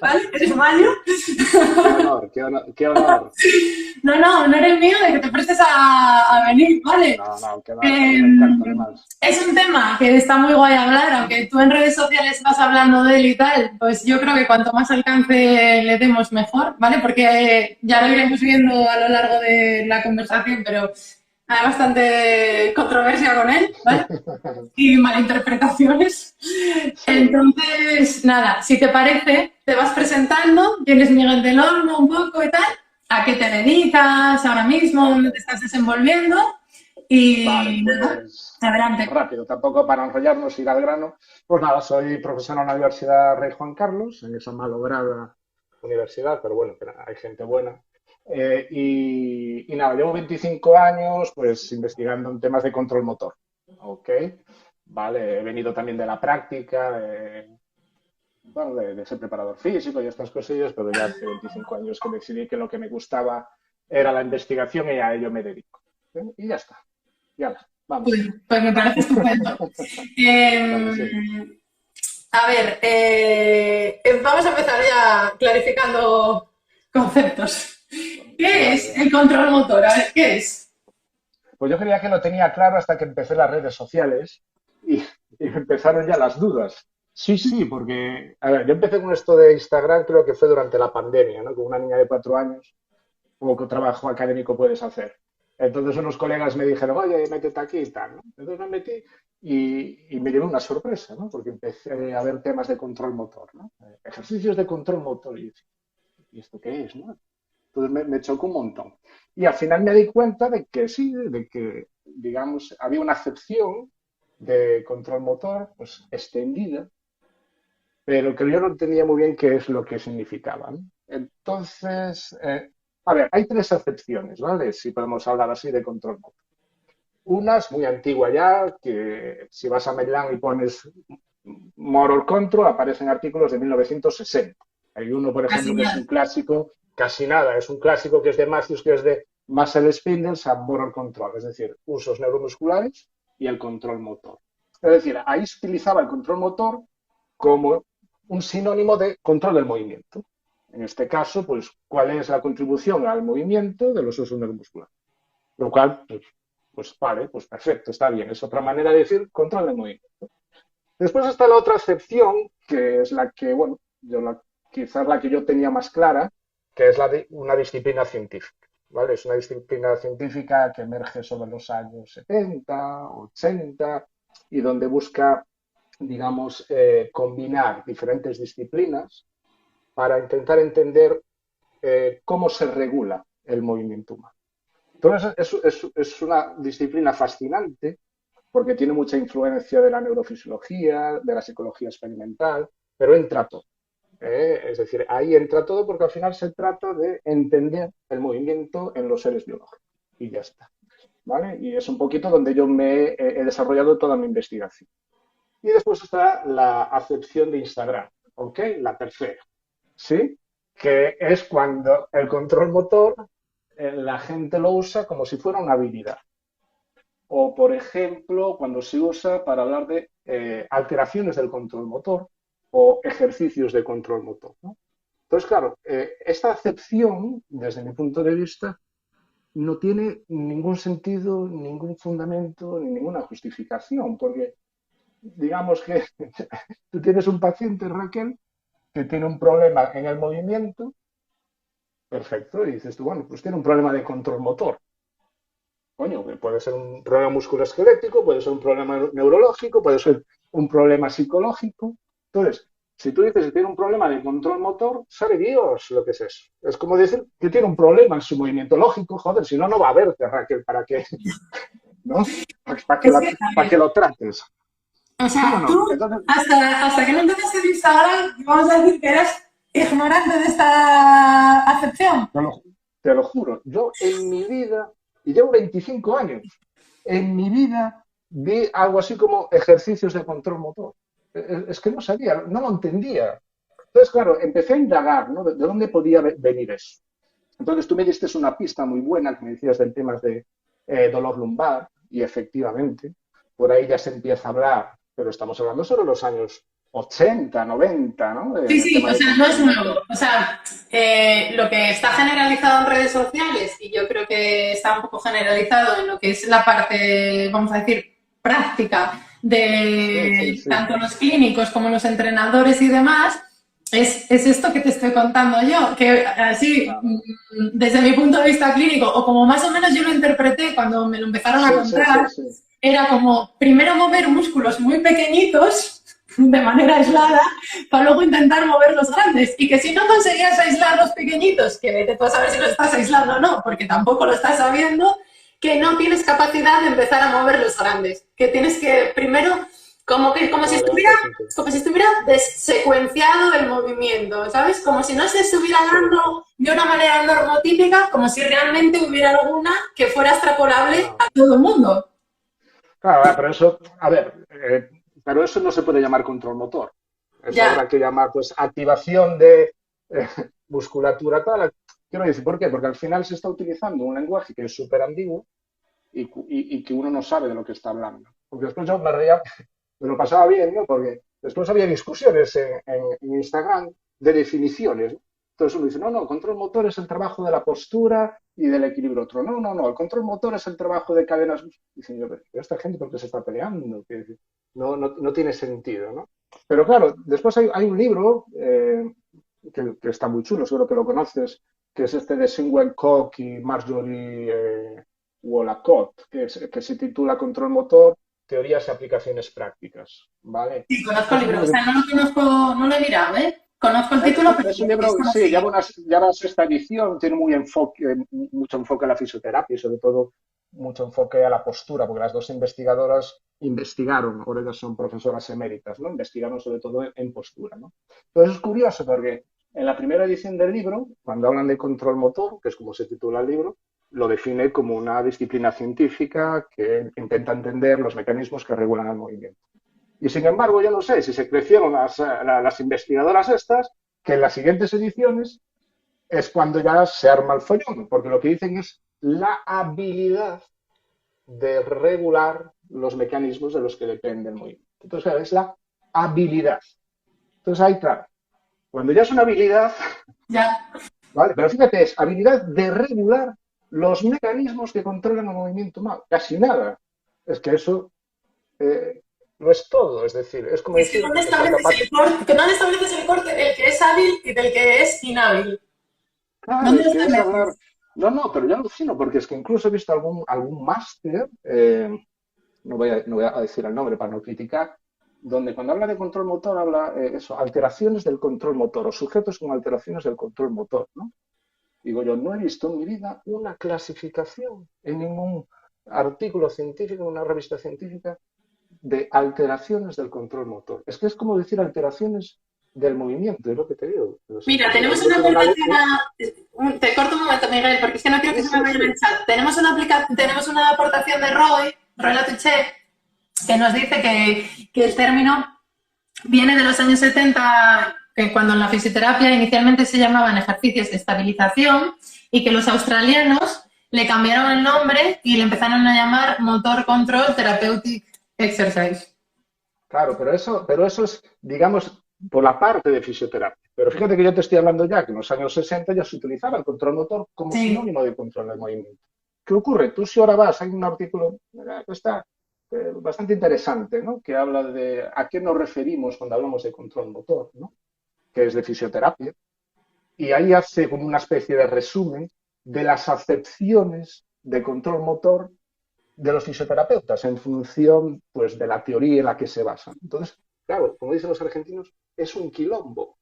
¿vale? Eres mayo. Qué honor, qué honor, qué honor. No eres mío de que te prestes a venir, ¿vale? No, no, qué va, si a Eh, mí me encanta además. es un tema que está muy guay hablar, aunque tú en redes sociales vas hablando de él y tal, pues yo creo que cuanto más alcance le demos mejor, ¿vale? Porque ya lo iremos viendo a lo largo de la conversación, pero hay bastante controversia con él, ¿vale? Y malinterpretaciones. Sí, Entonces, nada, si te parece, te vas presentando, tienes Miguel del Olmo un poco y tal, a qué te dedicas ahora mismo, ok. dónde te estás desenvolviendo Vale, y nada, pues adelante. rápido, tampoco para enrollarnos, ir al grano. Pues nada, soy profesor en la Universidad Rey Juan Carlos, en esa malograda universidad, pero bueno, que hay gente buena. Y nada, llevo 25 años pues investigando en temas de control motor. Ok, vale, he venido también de la práctica, bueno, de ser preparador físico y estas cosillas, pero ya hace 25 años que decidí que lo que me gustaba era la investigación y a ello me dedico. Y ya está, ya, Pues, vamos. pues me parece estupendo. Vale, Eh, sí. a ver, vamos a empezar ya clarificando conceptos. ¿Qué Vale, es venga. el control motor? A ver, ¿qué es? Pues yo creía que lo tenía claro hasta que empecé las redes sociales y, y empezaron ya las dudas. Sí, sí, porque, a ver, yo empecé con esto de Instagram, creo que fue durante la pandemia, ¿no? Con una niña de 4 años, como trabajo académico puedes hacer. Entonces unos colegas me dijeron, oye, métete aquí y tal, ¿no? Entonces me metí y me llevé una sorpresa, ¿no? Porque empecé a ver temas de control motor, ¿no? Ejercicios de control motor. Y yo decía, ¿y esto qué es, no? Entonces me chocó un montón. Y al final me di cuenta de que sí, de que, digamos, había una acepción de control motor pues, extendida, pero que yo no entendía muy bien qué es lo que significaba, ¿no? Entonces, a ver, hay tres acepciones, ¿vale? Si podemos hablar así de control motor. Una es muy antigua ya, que si vas a Medline y pones Motor Control, aparecen artículos de 1960. Hay uno, por Casi ejemplo, que es nada. un clásico, casi nada, es un clásico que es de Matthews, que es de Muscle Spindles a Motor Control, es decir, usos neuromusculares y el control motor. Es decir, ahí se utilizaba el control motor como un sinónimo de control del movimiento. En este caso, pues, ¿cuál es la contribución al movimiento de los usos neuromusculares? Lo cual, pues vale, pues perfecto, está bien. Es otra manera de decir control del movimiento. Después está la otra acepción, que es la que, bueno, quizás la que yo tenía más clara, que es la de una disciplina científica. ¿Vale? Es una disciplina científica que emerge sobre los años 70, 80 y donde busca, digamos, combinar diferentes disciplinas para intentar entender cómo se regula el movimiento humano. Entonces, es una disciplina fascinante porque tiene mucha influencia de la neurofisiología, de la psicología experimental, pero entra todo. Es decir, ahí entra todo porque al final se trata de entender el movimiento en los seres biológicos. Y ya está. ¿Vale? Y es un poquito donde yo he desarrollado toda mi investigación. Y después está la acepción de Instagram, ¿ok? La tercera, ¿sí? Que es cuando el control motor la gente lo usa como si fuera una habilidad. O, por ejemplo, cuando se usa para hablar de alteraciones del control motor o ejercicios de control motor, ¿no? Entonces, claro, esta acepción, desde mi punto de vista, no tiene ningún sentido, ningún fundamento ni ninguna justificación, porque digamos que tú tienes un paciente, Raquel, que tiene un problema en el movimiento, perfecto, y dices tú, bueno, pues tiene un problema de control motor. Coño, puede ser un problema musculoesquelético, puede ser un problema neurológico, puede ser un problema psicológico. Entonces, si tú dices que tiene un problema de control motor, sabe Dios lo que es eso. Es como decir que tiene un problema en su movimiento lógico, joder, si no, no va a verte, Raquel, para que, ¿no? Es que, Para que lo trates. o ¿Sí o sea, tú no? Entonces, hasta que no empezaste a Instagram, vamos a decir que eras ignorante de esta acepción. te lo, te lo juro, yo en mi vida, y llevo 25 años, en mi vida vi algo así como ejercicios de control motor. Es que no sabía, no lo entendía. Entonces, claro, empecé a indagar, ¿no? De dónde podía venir eso. Entonces, tú me diste una pista muy buena que me decías del tema de dolor lumbar, y efectivamente, por ahí ya se empieza a hablar, pero estamos hablando sobre los años 80, 90, ¿no? Sí, sí, o sea, no es nuevo. O sea, lo que está generalizado en redes sociales, y yo creo que está un poco generalizado en lo que es la parte, vamos a decir, práctica Sí, sí, de sí. tanto los clínicos como los entrenadores y demás, es esto que te estoy contando yo, que así, Claro. desde mi punto de vista clínico, o como más o menos yo lo interpreté cuando me lo empezaron a Sí, sí, sí, contar, sí. era como primero mover músculos muy pequeñitos de manera aislada para luego intentar mover los grandes. Y que si no conseguías aislar los pequeñitos, que vete tú a saber si lo estás aislando o no, porque tampoco lo estás sabiendo, que no tienes capacidad de empezar a mover los grandes. Que tienes que primero, como si Vale, estuviera, hace sentido. como si estuviera desecuenciado el movimiento, ¿sabes? Como si no se estuviera Sí, dando de una manera normotípica, como si realmente hubiera alguna que fuera extrapolable claro. a todo el mundo. Claro, pero eso, a ver, pero eso no se puede llamar control motor. Eso Ya, habrá que llamar, pues, activación de eh, musculatura tal. Quiero decir, ¿por qué? Porque al final se está utilizando un lenguaje que es súper ambiguo y que uno no sabe de lo que está hablando. Porque después yo me reía, me lo pasaba bien, ¿no? Porque después había discusiones en Instagram de definiciones, ¿no? Entonces uno dice, no, no, el control motor es el trabajo de la postura y del equilibrio. Otro, no, no, no, el control motor es el trabajo de cadenas. Dicen yo, pero esta gente, ¿por qué se está peleando? Que no, no, no tiene sentido, ¿no? Pero claro, después hay un libro que está muy chulo, seguro que lo conoces, que es este de Singwell Cook y Marjorie Wolacott, que se titula Control Motor, Teorías y Aplicaciones Prácticas, ¿vale? sí, conozco el Es un libro. O libro, sea, no lo conozco, no lo he mirado, ¿eh? Conozco el título, pero es un es libro, sí, conocido. ya va a sexta edición, tiene mucho enfoque a la fisioterapia y sobre todo mucho enfoque a la postura, porque las dos investigadoras investigaron, ahora ya son profesoras eméritas, ¿no? Investigaron sobre todo en postura, ¿no? Entonces es curioso porque en la primera edición del libro, cuando hablan de control motor, que es como se titula el libro, lo define como una disciplina científica que intenta entender los mecanismos que regulan el movimiento. Y sin embargo, yo no sé si se crecieron las investigadoras estas, que en las siguientes ediciones es cuando ya se arma el follón, porque lo que dicen es la habilidad de regular los mecanismos de los que depende el movimiento. Entonces, claro, es la habilidad. Entonces, ahí, claro, cuando ya es una habilidad, Ya. ¿vale? Pero fíjate, es habilidad de regular los mecanismos que controlan el movimiento humano. Casi nada. Es que eso no es todo, es decir, es como Es que decir, ¿dónde esta estableces capacidad. el corte? ¿Dónde estableces el corte del que es hábil y del que es inhábil? Claro, ¿Dónde es lo que es hablar. estableces? No, no, pero yo alucino, porque es que incluso he visto algún máster, no voy a decir el nombre para no criticar, donde cuando habla de control motor habla eso, alteraciones del control motor o sujetos con alteraciones del control motor, ¿no? Digo yo, no he visto en mi vida una clasificación en ningún artículo científico, en una revista científica, de alteraciones del control motor. Es que es como decir alteraciones del movimiento, es lo que te digo. O sea, Mira, pues eso, tenemos yo una tengo aportación te corto un momento, Miguel, porque es que no quiero que Sí, se me sí, vaya en sí. el chat. Tenemos una aportación de Roy Latuche, que nos dice que el término viene de los años 70, que cuando en la fisioterapia inicialmente se llamaban ejercicios de estabilización y que los australianos le cambiaron el nombre y le empezaron a llamar Motor Control Therapeutic Exercise. Claro, pero eso es, digamos, por la parte de fisioterapia. Pero fíjate que yo te estoy hablando ya que en los años 60 ya se utilizaba el control motor como Sí, sinónimo de control del movimiento. ¿Qué ocurre? Tú si ahora vas, hay un artículo que está bastante interesante, ¿no? Que habla de a qué nos referimos cuando hablamos de control motor, ¿no? Que es de fisioterapia. Y ahí hace como una especie de resumen de las acepciones de control motor de los fisioterapeutas en función pues, de la teoría en la que se basan. Entonces, claro, como dicen los argentinos, es un quilombo,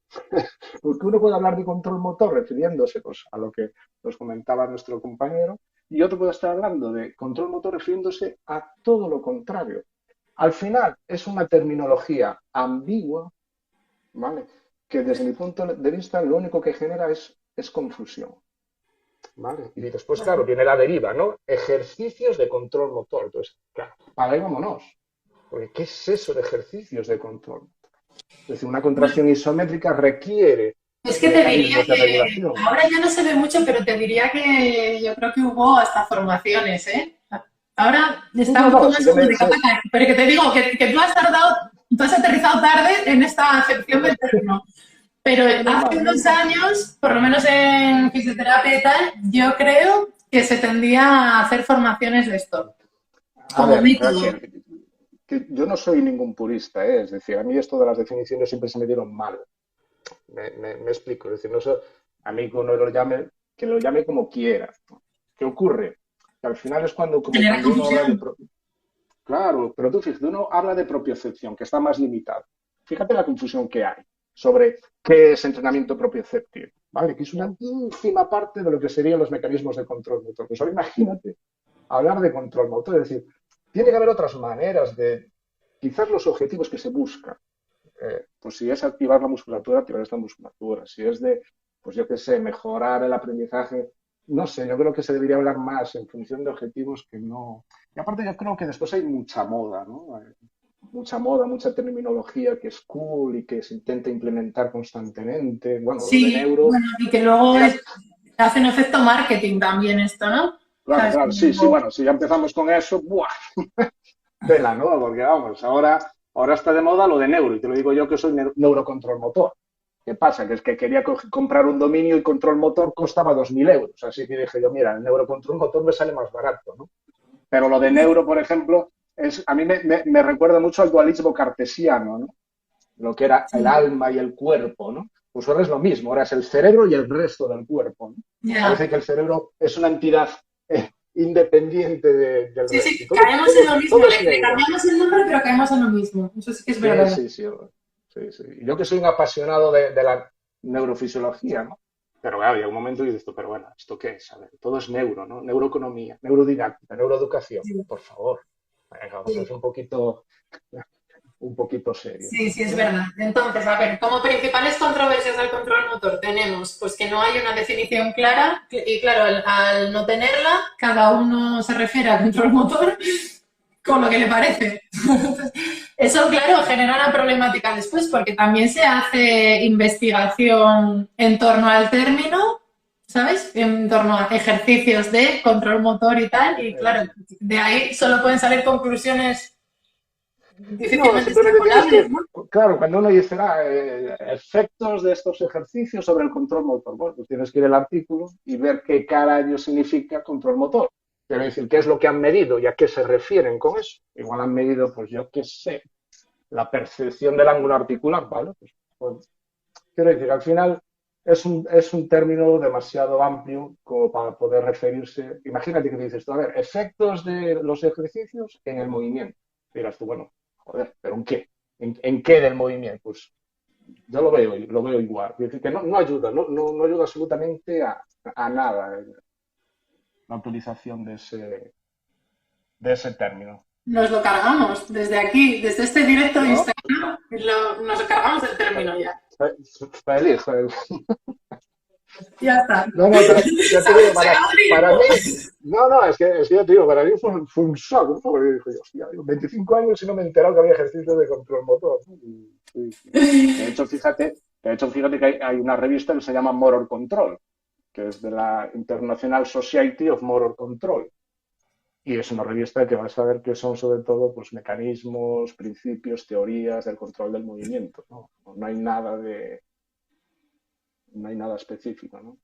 porque uno puede hablar de control motor refiriéndose pues, a lo que nos comentaba nuestro compañero, y otro puede estar hablando de control motor refiriéndose a todo lo contrario. Al final es una terminología ambigua, ¿vale? Que desde mi punto de vista lo único que genera es confusión. ¿Vale? Y después, claro, viene la deriva, ¿no? Ejercicios de control motor. Entonces, claro, para ahí vámonos. Porque, ¿qué es eso de ejercicios de control? Es decir, una contracción isométrica requiere es que te diría mecanismos de que regulación. ahora ya no se ve mucho, pero te diría que yo creo que hubo hasta formaciones, ¿eh? Ahora está No, un poco no, más sí que como me, de sí, capa caer, pero que te digo que tú has tardado tú has aterrizado tarde en esta acepción del término. Pero Menos hace mal, unos menos mal. años, por lo menos en fisioterapia y tal, yo creo que se tendía a hacer formaciones de esto, A como ver, es método. decir, que yo no soy ningún purista, ¿eh? Es decir, a mí esto de las definiciones siempre se me dieron mal. Me explico, es decir, no sé, a mí que uno que lo llame como quiera. ¿Qué ocurre? Que al final es como Genera cuando uno habla confusión. claro, pero tú fíjate, uno habla de propiocepción, que está más limitado. Fíjate la confusión que hay sobre qué es entrenamiento propioceptivo, ¿vale? Que es una ínfima parte de lo que serían los mecanismos de control motor. Pues ahora imagínate hablar de control motor, es decir, tiene que haber otras maneras de quizás los objetivos que se buscan. Pues si es activar la musculatura, activar esta musculatura. Si es de, pues yo qué sé, mejorar el aprendizaje, no sé, yo creo que se debería hablar más en función de objetivos que no. Y aparte yo creo que después hay mucha moda, ¿no? Mucha moda, mucha terminología que es cool y que se intenta implementar constantemente. Bueno, lo de Sí, neuro, bueno, y que luego mira, hace un efecto marketing también esto, ¿no? claro, ¿Sabes? claro, sí, sí, Como- bueno, si ya empezamos con eso, ¡buah! Tela, ¿no? Porque vamos, ahora está de moda lo de neuro, y te lo digo yo que soy neurocontrol motor. ¿Qué pasa? Que es que quería comprar un dominio y control motor costaba 2.000 euros. Así que dije yo, mira, el neurocontrol motor me sale más barato, ¿no? Pero lo de neuro, por ejemplo, a mí me recuerda mucho al dualismo cartesiano, ¿no? Lo que era el Sí, alma y el cuerpo, ¿no? Pues ahora es lo mismo, ahora es el cerebro y el resto del cuerpo, ¿no? ya. Parece que el cerebro es una entidad independiente del Sí, resto. sí, Y todo, caemos en todo, lo mismo. todo es Le neuro. cambiamos el nombre, pero caemos en lo mismo. Eso sí que es Sí, verdad. sí, sí. Sí, sí. Yo que soy un apasionado de la neurofisiología, ¿no? Pero claro, llega un momento y dices tú, pero bueno, ¿esto qué es? A ver, todo es neuro, ¿no? Neuroeconomía, neurodidáctica, neuroeducación. Sí, Por favor, venga, vamos a sí. ser un poquito serios, Sí, sí, es ¿no? verdad. Entonces, a ver, como principales controversias al control motor tenemos, pues que no hay una definición clara y claro, al no tenerla, cada uno se refiere al control motor con lo que le parece. Eso, claro, genera una problemática después porque también se hace investigación en torno al término, ¿sabes? En torno a ejercicios de control motor y tal, y Eh, claro, de ahí solo pueden salir conclusiones No, difícilmente simplemente tienes extrapolables, que, ¿no? claro, cuando uno dice efectos de estos ejercicios sobre el control motor, bueno, pues tienes que ir al artículo y ver qué carajo significa control motor. Quiero decir, qué es lo que han medido y a qué se refieren con eso. Igual han medido, pues yo qué sé, la percepción del ángulo articular, ¿vale? Pues, quiero decir, al final es un término demasiado amplio como para poder referirse. Imagínate que dices tú, a ver, efectos de los ejercicios en el movimiento. Dirás tú, bueno, joder, ¿pero en qué? ¿En qué del movimiento? Pues yo lo veo igual. Es decir, que no ayuda, no ayuda absolutamente a nada la utilización de ese término. Nos lo cargamos desde aquí, desde este directo de No, Instagram, nos cargamos el término ya. feliz. Ya está. No, no, pero ya te digo, Se acabó el para hilo. mí, no, es que ya te digo, para mí fue un shock, ¿no? Porque dije, hostia, 25 años y no me he enterado que había ejercicio de control motor, ¿no? Sí. De hecho, fíjate que hay una revista que se llama Motor Control, que es de la International Society of Motor Control. Y es una revista que vas a ver que son sobre todo pues, mecanismos, principios, teorías del control del movimiento, ¿no? No hay nada específico, ¿no?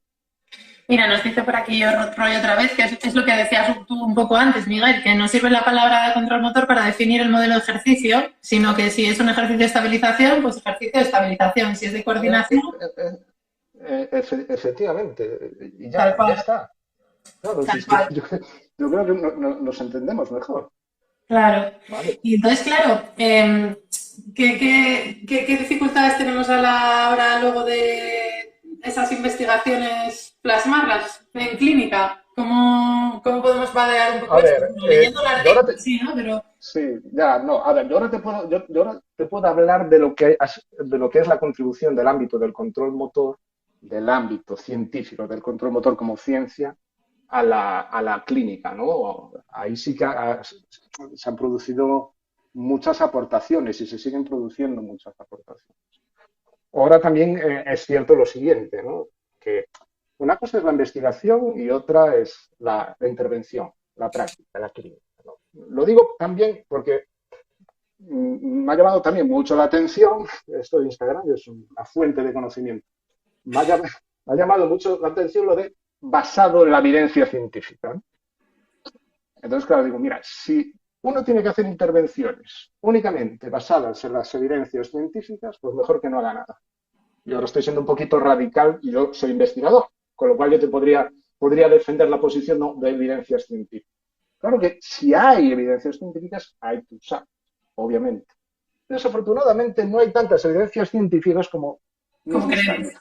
Mira, nos dice por aquí yo rollo otra vez, que es lo que decías tú un poco antes, Miguel, que no sirve la palabra de control motor para definir el modelo de ejercicio, sino que si es un ejercicio de estabilización, pues ejercicio de estabilización. Si es de coordinación, Efectivamente, y tal ya cual, está. Claro, si tal es que cual. yo creo que nos entendemos mejor, Claro. ¿vale? Y entonces, claro, ¿qué dificultades tenemos a la hora luego de esas investigaciones plasmarlas en clínica? ¿Cómo podemos vadear un poco A esto? ver, Bueno, leyendo el yo ahora artículo, sí, ¿no? Pero sí, ya, no, a ver, yo ahora te puedo hablar de lo que es la contribución del ámbito del control motor, del ámbito científico del control motor como ciencia, a la clínica, ¿no? Ahí sí que se han producido muchas aportaciones y se siguen produciendo muchas aportaciones. Ahora también es cierto lo siguiente, ¿no? Que una cosa es la investigación y otra es la intervención, la práctica, la clínica, ¿no? Lo digo también porque me ha llamado también mucho la atención, esto de Instagram es una fuente de conocimiento, me ha, me ha llamado mucho la atención lo de basado en la evidencia científica, ¿no? Entonces, claro, digo, mira, si uno tiene que hacer intervenciones únicamente basadas en las evidencias científicas, pues mejor que no haga nada. Yo ahora estoy siendo un poquito radical y yo soy investigador, con lo cual yo te podría defender la posición no, de evidencias científicas. Claro que si hay evidencias científicas, hay que usar, obviamente. Desafortunadamente no hay tantas evidencias científicas como nos Como creemos. gustaría.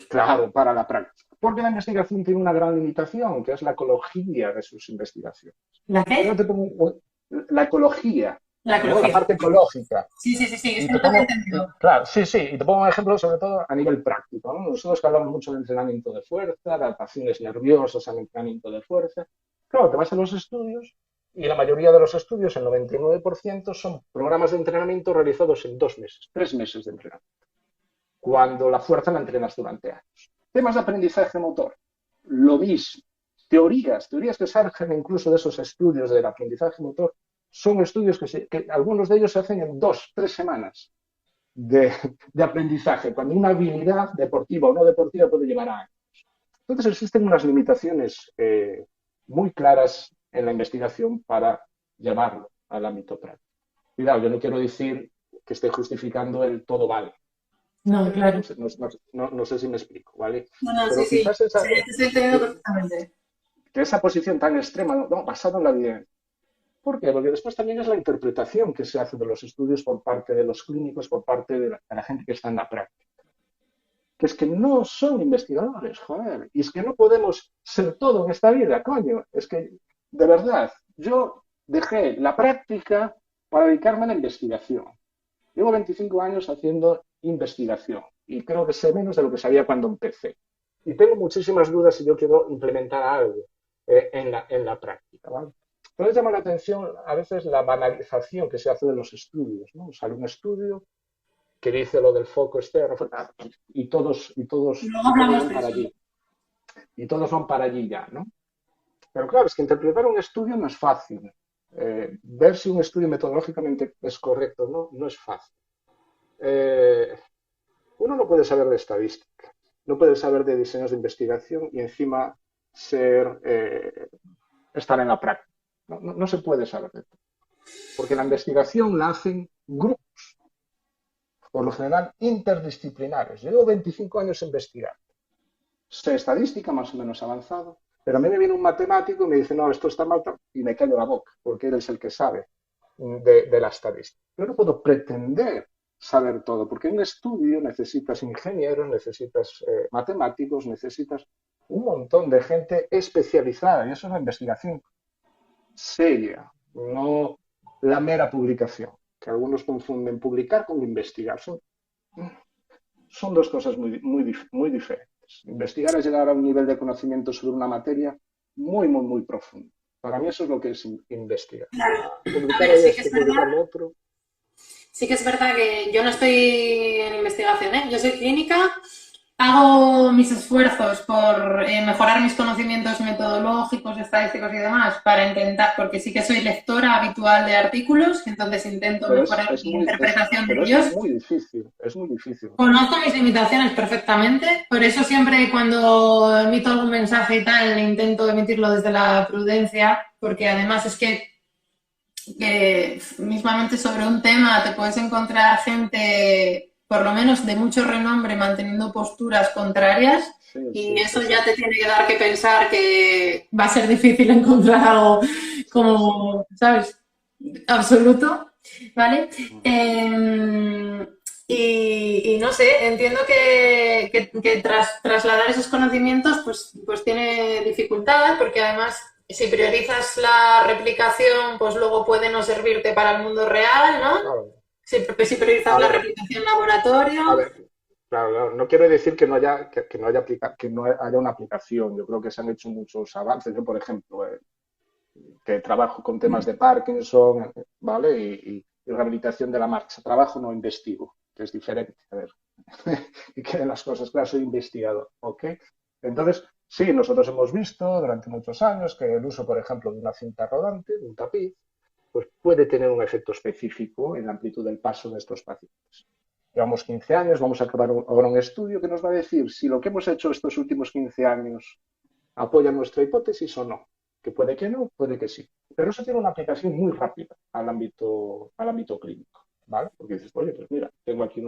Claro, para la práctica. Porque la investigación tiene una gran limitación, que es la ecología de sus investigaciones. ¿La Yo qué? te pongo la ecología, La ¿no? La ecología. parte ecológica. Sí, sí, sí, sí, es Y que te no te había pongo, entendido. claro, sí, sí, y te pongo un ejemplo sobre todo a nivel práctico, ¿no? Nosotros que hablamos mucho de entrenamiento de fuerza, adaptaciones nerviosas al entrenamiento de fuerza. Claro, te vas a los estudios y la mayoría de los estudios, el 99%, son programas de entrenamiento realizados en 2 meses, 3 meses de entrenamiento, cuando la fuerza la entrenas durante años. Temas de aprendizaje motor, lo mismo. Teorías que surgen incluso de esos estudios del aprendizaje motor, son estudios que algunos de ellos se hacen en 2, 3 semanas de aprendizaje, cuando una habilidad deportiva o no deportiva puede llevar a años. Entonces existen unas limitaciones muy claras en la investigación para llevarlo al ámbito práctico. Cuidado, yo no quiero decir que esté justificando el todo vale. No, No claro. sé, no sé si me explico, ¿vale? No, no, sí, Pero sí. quizás Sí, te estoy entendiendo perfectamente. esa posición tan extrema, no, basada en la evidencia. ¿Por qué? Porque después también es la interpretación que se hace de los estudios por parte de los clínicos, por parte de la gente que está en la práctica. Que es que no son investigadores, joder. Y es que no podemos ser todo en esta vida, coño. Es que, de verdad, yo dejé la práctica para dedicarme a la investigación. Llevo 25 años haciendo investigación y creo que sé menos de lo que sabía cuando empecé. Y tengo muchísimas dudas si yo quiero implementar algo en la práctica, ¿vale? Entonces llama la atención a veces la banalización que se hace de los estudios, ¿no? Sale un estudio que dice lo del foco externo Luego y todos hablamos van de para eso. allí. Y todos van para allí ya, ¿no? Pero claro, es que interpretar un estudio no es fácil. Ver si un estudio metodológicamente es correcto o no, no es fácil. Eh, Uno no puede saber de estadística, no puede saber de diseños de investigación y encima estar en la práctica. No se puede saber de todo. Porque la investigación la hacen grupos, por lo general interdisciplinares. Yo llevo 25 años investigando. Sé estadística más o menos avanzado, pero a mí me viene un matemático y me dice, no, esto está mal, y me callo la boca, porque él es el que sabe la estadística. Yo no puedo pretender saber todo, porque en un estudio necesitas ingenieros, necesitas matemáticos, necesitas un montón de gente especializada, y eso es la investigación seria, no la mera publicación, que algunos confunden publicar con investigar. Son dos cosas muy diferentes. Investigar es llegar a un nivel de conocimiento sobre una materia muy profundo. Para mí eso es lo que es investigar. Claro. A Publicar ver, sí que esto, es verdad. publicar lo otro. Sí que es verdad que yo no estoy en investigación, ¿eh? Yo soy clínica, hago mis esfuerzos por mejorar mis conocimientos metodológicos, estadísticos y demás para intentar, porque sí que soy lectora habitual de artículos, entonces intento Pero mejorar mi interpretación de pero es ellos. muy difícil, es muy difícil. Conozco mis limitaciones perfectamente, por eso siempre cuando emito algún mensaje y tal intento emitirlo desde la prudencia, porque además es que mismamente sobre un tema te puedes encontrar gente, por lo menos de mucho renombre, manteniendo posturas contrarias Sí, y sí, eso sí. ya te tiene que dar que pensar que va a ser difícil encontrar algo Sí, sí. como, ¿sabes? Absoluto, ¿vale? Y no sé, entiendo que trasladar esos conocimientos pues tiene dificultad porque además si priorizas la replicación pues luego puede no servirte para el mundo real, ¿no? Claro. Si priorizas A la ver, replicación laboratorio. a ver. Claro, claro. No quiero decir que no haya, que no haya, que no haya una aplicación. Yo creo que se han hecho muchos avances. Yo, por ejemplo, que trabajo con temas de Parkinson, ¿vale? Y rehabilitación de la marcha. Trabajo, no investigo, que es diferente. A ver, y queden las cosas claras, soy investigador, ¿ok? Entonces, sí, nosotros hemos visto durante muchos años que el uso, por ejemplo, de una cinta rodante, de un tapiz, pues puede tener un efecto específico en la amplitud del paso de estos pacientes. Llevamos 15 años, vamos a acabar ahora un estudio que nos va a decir si lo que hemos hecho estos últimos 15 años apoya nuestra hipótesis o no. Que puede que no, puede que sí. Pero eso tiene una aplicación muy rápida al ámbito clínico, ¿vale? Porque dices, oye, pues mira, tengo aquí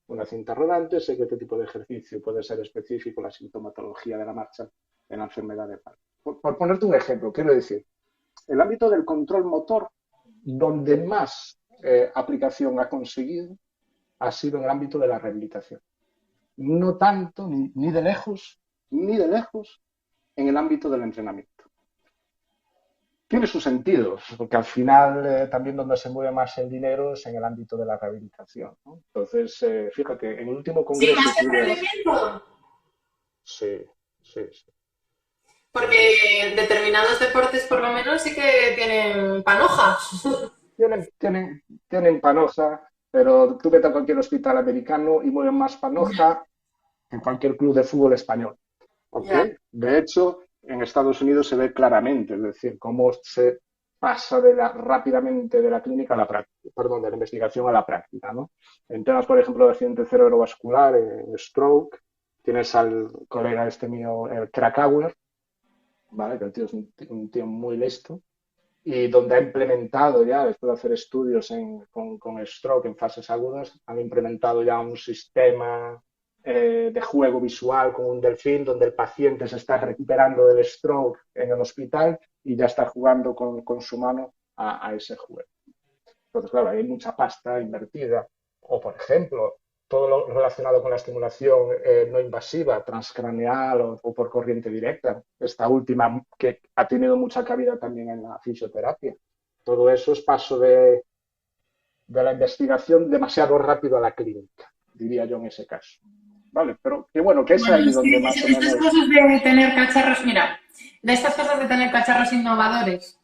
una cinta rodante, sé que este tipo de ejercicio puede ser específico, la sintomatología de la marcha en la enfermedad de Parkinson. Por ponerte un ejemplo, quiero decir, el ámbito del control motor, donde más aplicación ha conseguido, ha sido en el ámbito de la rehabilitación. No tanto, ni de lejos, en el ámbito del entrenamiento. Tiene su sentido, porque al final también donde se mueve más el dinero es en el ámbito de la rehabilitación, ¿no? Entonces, fíjate, en el último Sí, más congreso que que hubo... rendimiento. Sí, sí, sí. Porque determinados deportes, por lo menos, sí que tienen panoja. Tienen panoja, pero tú vete a cualquier hospital americano y mueven más panoja que cualquier club de fútbol español. ¿Ok? Ya. De hecho, en Estados Unidos se ve claramente, es decir, cómo se pasa rápidamente de la clínica a la práctica, perdón, de la investigación a la práctica, ¿no? En temas, por ejemplo, de accidente cerebrovascular, en stroke, tienes al colega este mío, el Krakauer, ¿vale? Que el tío es un tío muy listo, y donde ha implementado ya, después de hacer estudios con stroke en fases agudas, han implementado ya un sistema de juego visual con un delfín, donde el paciente se está recuperando del stroke en el hospital y ya está jugando con su mano a ese juego. Entonces, claro, hay mucha pasta invertida. O, por ejemplo, todo lo relacionado con la estimulación no invasiva, transcraneal o por corriente directa. Esta última que ha tenido mucha cabida también en la fisioterapia. Todo eso es paso de la investigación demasiado rápido a la clínica, diría yo en ese caso. Vale, pero que bueno, que es Bueno, ahí es donde que más o estas menos... cosas de tener cacharros, mira, de estas cosas de tener cacharros innovadores,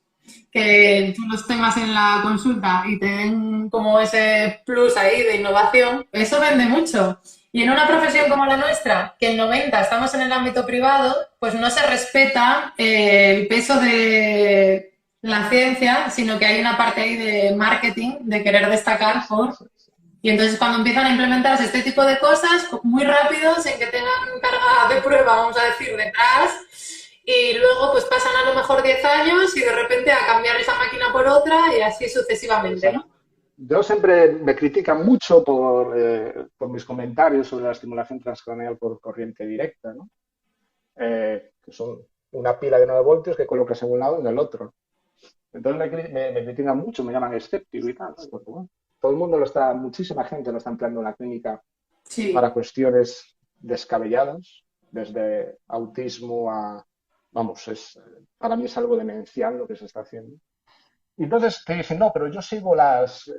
que tú los tengas en la consulta y te den como ese plus ahí de innovación, eso vende mucho. Y en una profesión como la nuestra, que el 90 estamos en el ámbito privado, pues no se respeta el peso de la ciencia, sino que hay una parte ahí de marketing, de querer destacar por... Y entonces cuando empiezan a implementarse este tipo de cosas muy rápido, sin que tengan carga de prueba, vamos a decir, detrás, y luego pues pasan a lo mejor 10 años y de repente a cambiar esa máquina por otra y así sucesivamente, Exacto. ¿no? Yo siempre me critican mucho por mis comentarios sobre la estimulación transcraneal por corriente directa, ¿no? Que son una pila de 9 voltios que colocas en un lado y en el otro. Entonces me critican mucho, me llaman escéptico y tal, ¿no? Porque, bueno, todo el mundo muchísima gente lo está empleando en la clínica Sí. para cuestiones descabelladas, desde autismo vamos, para mí es algo demencial lo que se está haciendo. Y entonces te dicen, no, pero yo sigo las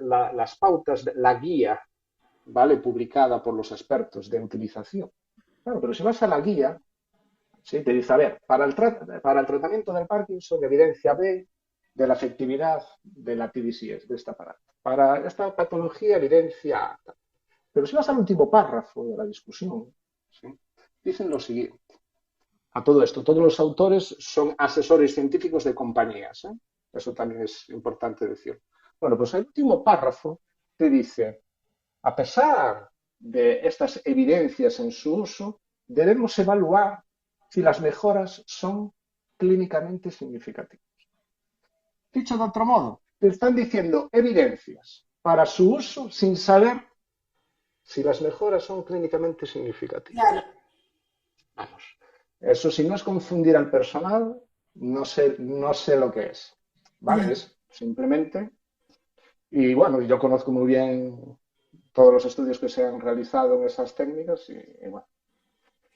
pautas, la guía, ¿vale? Publicada por los expertos de utilización. Claro, pero si vas a la guía, ¿sí? Te dice, a ver, para el tratamiento del Parkinson, evidencia B de la efectividad de la TDCS, de esta aparato. Para esta patología, evidencia A. Pero si vas al último párrafo de la discusión, ¿sí? Dicen lo siguiente. A todo esto, todos los autores son asesores científicos de compañías, ¿eh? Eso también es importante decir. Bueno, pues el último párrafo te dice, a pesar de estas evidencias en su uso, debemos evaluar si las mejoras son clínicamente significativas. Dicho de otro modo, te están diciendo evidencias para su uso sin saber si las mejoras son clínicamente significativas. Claro. Vamos, eso si no es confundir al personal, no sé lo que es. ¿Vale? Ya. Es simplemente, y bueno, yo conozco muy bien todos los estudios que se han realizado en esas técnicas y bueno,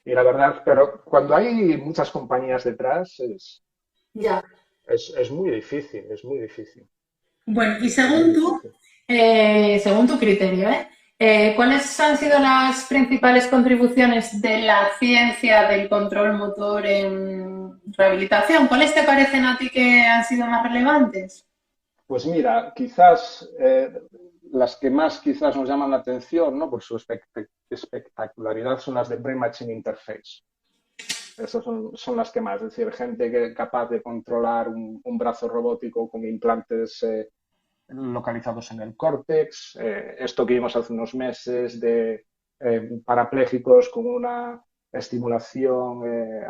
y la verdad, pero cuando hay muchas compañías detrás Ya. es muy difícil, es muy difícil, Bueno, y es muy difícil. según tu criterio, ¿cuáles han sido las principales contribuciones de la ciencia del control motor en rehabilitación? ¿Cuáles te parecen a ti que han sido más relevantes? Pues mira, quizás las que más quizás nos llaman la atención, ¿no? Por su espectacularidad son las de Brain Machine Interface. Esas son las que más, es decir, gente que es capaz de controlar un brazo robótico con implantes localizados en el córtex, esto que vimos hace unos meses de parapléjicos con una estimulación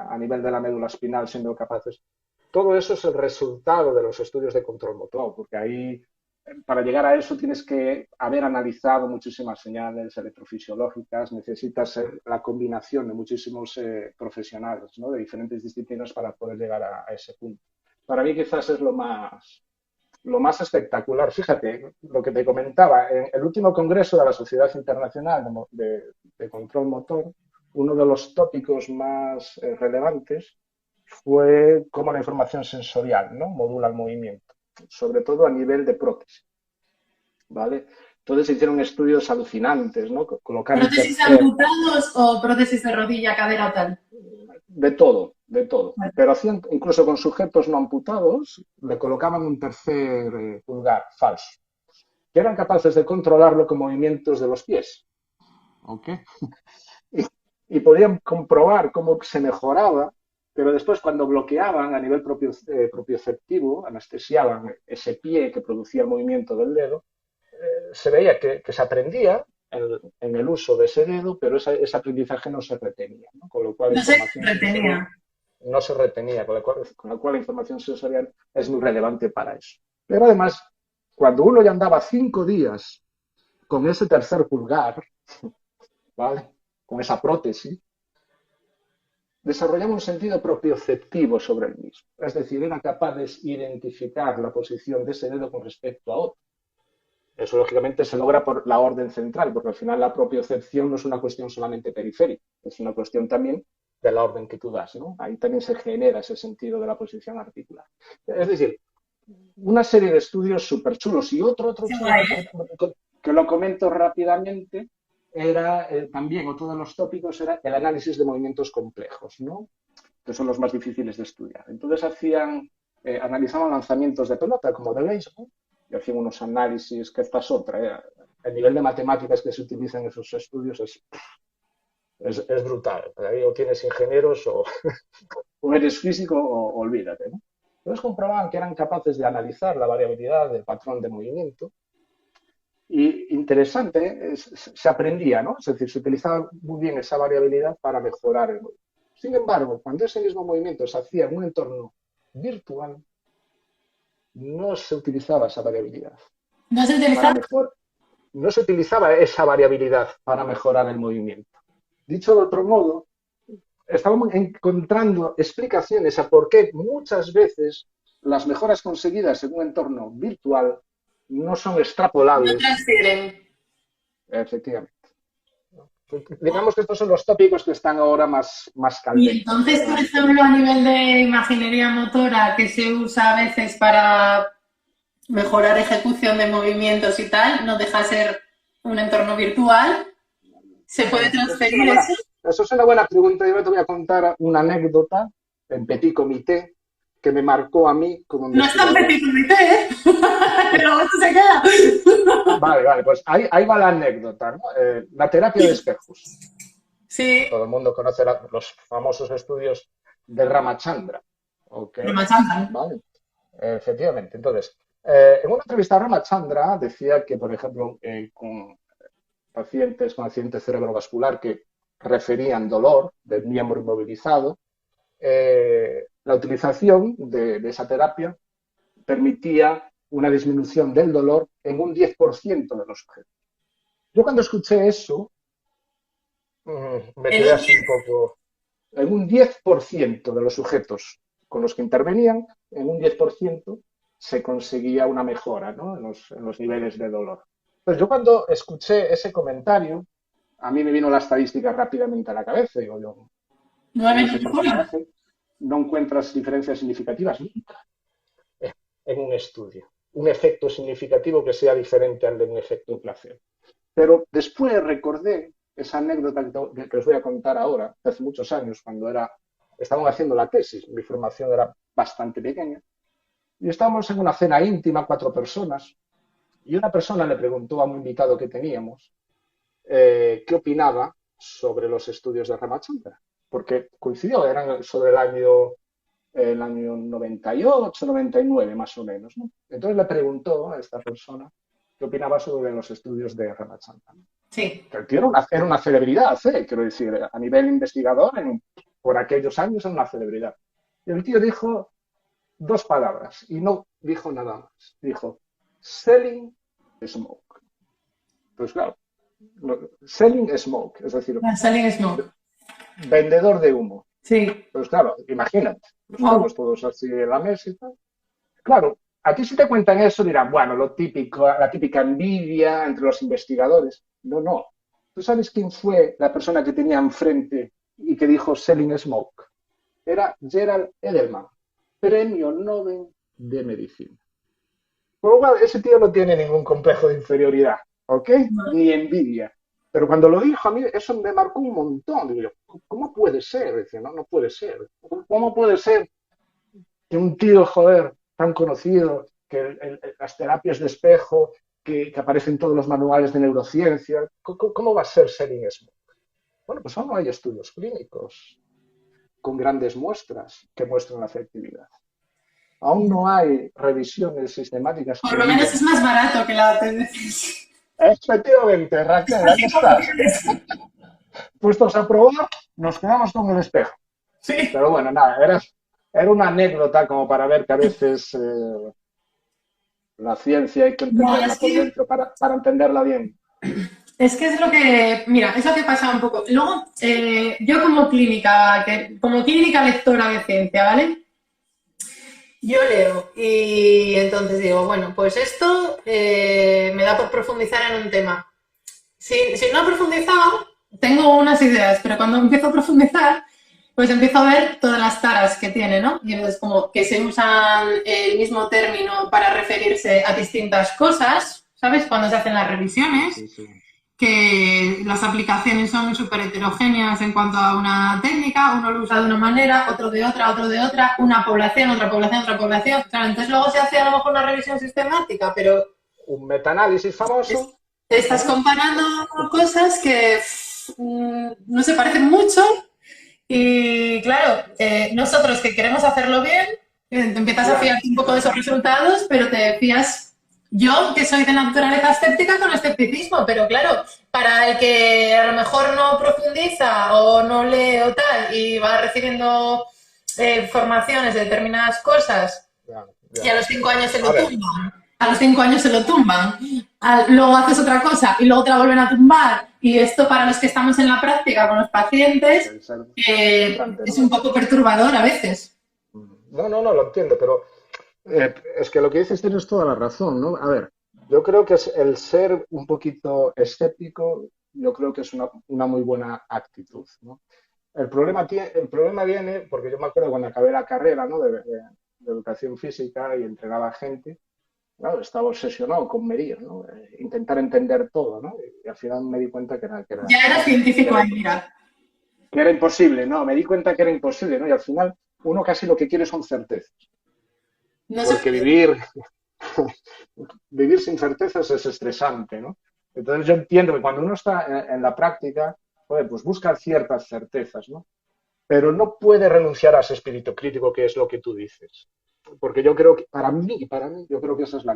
a nivel de la médula espinal siendo capaces. Todo eso es el resultado de los estudios de control motor, porque ahí para llegar a eso tienes que haber analizado muchísimas señales electrofisiológicas, necesitas la combinación de muchísimos profesionales, ¿no? De diferentes disciplinas para poder llegar a ese punto. Para mí quizás es lo más espectacular. Fíjate, lo que te comentaba, en el último congreso de la Sociedad Internacional de Control Motor, uno de los tópicos más relevantes fue cómo la información sensorial, ¿no?, modula el movimiento, sobre todo a nivel de prótesis, ¿vale? Entonces se hicieron estudios alucinantes, ¿no? Colocar ¿Prótesis interfer, amputados o prótesis de rodilla, cadera, tal? de todo, de todo. Vale. Pero hacían, incluso con sujetos no amputados, le colocaban un tercer pulgar falso, que eran capaces de controlarlo con movimientos de los pies. ¿Ok? Y podían comprobar cómo se mejoraba, pero después cuando bloqueaban a nivel propioceptivo, anestesiaban ese pie que producía el movimiento del dedo, se veía que se aprendía en el uso de ese dedo, pero ese aprendizaje no se retenía, ¿no? Con lo cual la No se información sensorial retenía. no se retenía, con la cual la información sensorial es muy relevante para eso. Pero además, cuando uno ya andaba 5 días con ese tercer pulgar, ¿vale?, con esa prótesis, desarrollaba un sentido propioceptivo sobre el mismo. Es decir, era capaz de identificar la posición de ese dedo con respecto a otro. Eso, lógicamente, se logra por la orden central, porque al final la propiocepción no es una cuestión solamente periférica, es una cuestión también de la orden que tú das, ¿no? Ahí también se genera ese sentido de la posición articular. Es decir, una serie de estudios súper chulos. Y otro Qué guay, ¿eh? que lo comento rápidamente, era también, otro de los tópicos era el análisis de movimientos complejos, ¿no?, que son los más difíciles de estudiar. Entonces analizaban lanzamientos de pelota, como de béisbol, y hacían unos análisis, que esta es otra, el nivel de matemáticas que se utiliza en esos estudios es brutal. Ahí o tienes ingenieros o eres físico o olvídate, ¿no? Entonces comprobaban que eran capaces de analizar la variabilidad del patrón de movimiento y interesante, se aprendía, ¿no? Es decir, se utilizaba muy bien esa variabilidad para mejorar el movimiento. Sin embargo, cuando ese mismo movimiento se hacía en un entorno virtual, no se utilizaba esa variabilidad No se para utiliza. mejor, no se utilizaba esa variabilidad para mejorar el movimiento. Dicho de otro modo, estábamos encontrando explicaciones a por qué muchas veces las mejoras conseguidas en un entorno virtual no son No extrapolables, transfieren. efectivamente. Digamos que estos son los tópicos que están ahora más Y candentes, entonces, ¿no?, en por el ejemplo, tema. a nivel de imaginería motora que se usa a veces para mejorar ejecución de movimientos y tal, no deja de ser un entorno virtual, se puede Bueno, transferir eso. eso es una buena pregunta. Yo te voy a contar una anécdota en petit comité que me marcó a mí como No es tan investigador. petit comité, ¿eh? Luego esto se queda. Vale, pues ahí va la anécdota, ¿no? La terapia de espejos. Sí, Todo el mundo conoce los famosos estudios de Ramachandra. ¿Ok? pero machangan. Vale, efectivamente. Entonces, en una entrevista a Ramachandra decía que, por ejemplo, con pacientes con accidente cerebrovascular que referían dolor del miembro inmovilizado, la utilización de esa terapia permitía una disminución del dolor en un 10% de los sujetos. Yo cuando escuché eso, me En quedé un así un poco. En un 10% de los sujetos con los que intervenían, en un 10% se conseguía una mejora, ¿no?, en los niveles de dolor. Pues yo cuando escuché ese comentario, a mí me vino la estadística rápidamente a la cabeza. Digo yo, en 9 ese mejora. porcentaje no encuentras diferencias significativas nunca en un estudio. Un efecto significativo que sea diferente al de un efecto placebo. Pero después recordé esa anécdota que os voy a contar ahora, hace muchos años, cuando estábamos haciendo la tesis, mi formación era bastante pequeña, y estábamos en una cena íntima, 4 personas, y una persona le preguntó a un invitado que teníamos qué opinaba sobre los estudios de Ramachandra, porque coincidió, eran sobre el año el año 98, 99 más o menos, ¿no? Entonces le preguntó a esta persona qué opinaba sobre los estudios de Ramachandran. Sí. Que el tío era una celebridad, quiero decir, a nivel investigador, por aquellos años era una celebridad. Y el tío dijo dos palabras y no dijo nada más. Dijo, selling smoke. Pues claro, selling smoke, es decir, Selling smoke. vendedor de humo. Sí. Pues claro, imagínate, Wow. estamos todos así en la mesa y tal. Claro, aquí si te cuentan eso dirán, bueno, lo típico, la típica envidia entre los investigadores. No, no. ¿Tú sabes quién fue la persona que tenía enfrente y que dijo selling smoke? Era Gerald Edelman, premio Nobel de Medicina. Por lo cual, ese tío no tiene ningún complejo de inferioridad, ¿ok? Ni envidia. Pero cuando lo dijo a mí, eso me marcó un montón. Digo yo, ¿cómo puede ser? Decía, no, no puede ser. ¿Cómo puede ser que un tío, joder, tan conocido, que las terapias de espejo, que aparecen en todos los manuales de neurociencia, ¿cómo va a ser selling smoke? Bueno, pues aún no hay estudios clínicos con grandes muestras que muestren la efectividad. Aún no hay revisiones sistemáticas. Por lo menos es más barato que la TDC. Efectivamente, Raquel, aquí estás. Puestos a probar, nos quedamos con el espejo. Sí. Pero bueno, nada, era una anécdota como para ver que a veces la ciencia hay que entenderla por dentro para entenderla bien. Es que es lo que, mira, es lo que pasa un poco. Luego, yo como clínica lectora de ciencia, ¿vale? Yo leo y entonces digo, bueno, pues esto me da por profundizar en un tema. Si no he profundizado, tengo unas ideas, pero cuando empiezo a profundizar, pues empiezo a ver todas las taras que tiene, ¿no? Y entonces como que se usan el mismo término para referirse a distintas cosas, ¿sabes? Cuando se hacen las revisiones. Sí, sí. Que las aplicaciones son súper heterogéneas en cuanto a una técnica, uno lo usa de una manera, otro de otra, una población, otra población, otra población. Claro, entonces luego se hace a lo mejor una revisión sistemática, pero... Un metaanálisis famoso. Estás comparando cosas que no se parecen mucho y claro, nosotros que queremos hacerlo bien, te empiezas a fiar un poco de esos resultados, pero te fías... Yo, que soy de naturaleza escéptica, con escepticismo, pero claro, para el que a lo mejor no profundiza o no lee o tal y va recibiendo formaciones de determinadas cosas y a los 5 años se lo tumban, a los 5 años se lo tumban, luego haces otra cosa y luego te la vuelven a tumbar y esto para los que estamos en la práctica con los pacientes es un poco perturbador a veces. No, lo entiendo, pero... es que lo que dices tienes toda la razón, ¿no? A ver, yo creo que es el ser un poquito escéptico, yo creo que es una muy buena actitud, ¿no? El problema viene, porque yo me acuerdo cuando acabé la carrera, ¿no? de educación física y entrenaba a gente, claro, estaba obsesionado con medir, ¿no? Intentar entender todo, ¿no? Y al final me di cuenta que era ya era científico ahí, mira. Que era imposible, ¿no? Me di cuenta que era imposible, ¿no? Y al final uno casi lo que quiere son certezas. No porque vivir sin certezas es estresante, ¿no? Entonces yo entiendo que cuando uno está en la práctica, pues busca ciertas certezas, ¿no? Pero no puede renunciar a ese espíritu crítico que es lo que tú dices. Porque yo creo que, para mí, yo creo que esa es la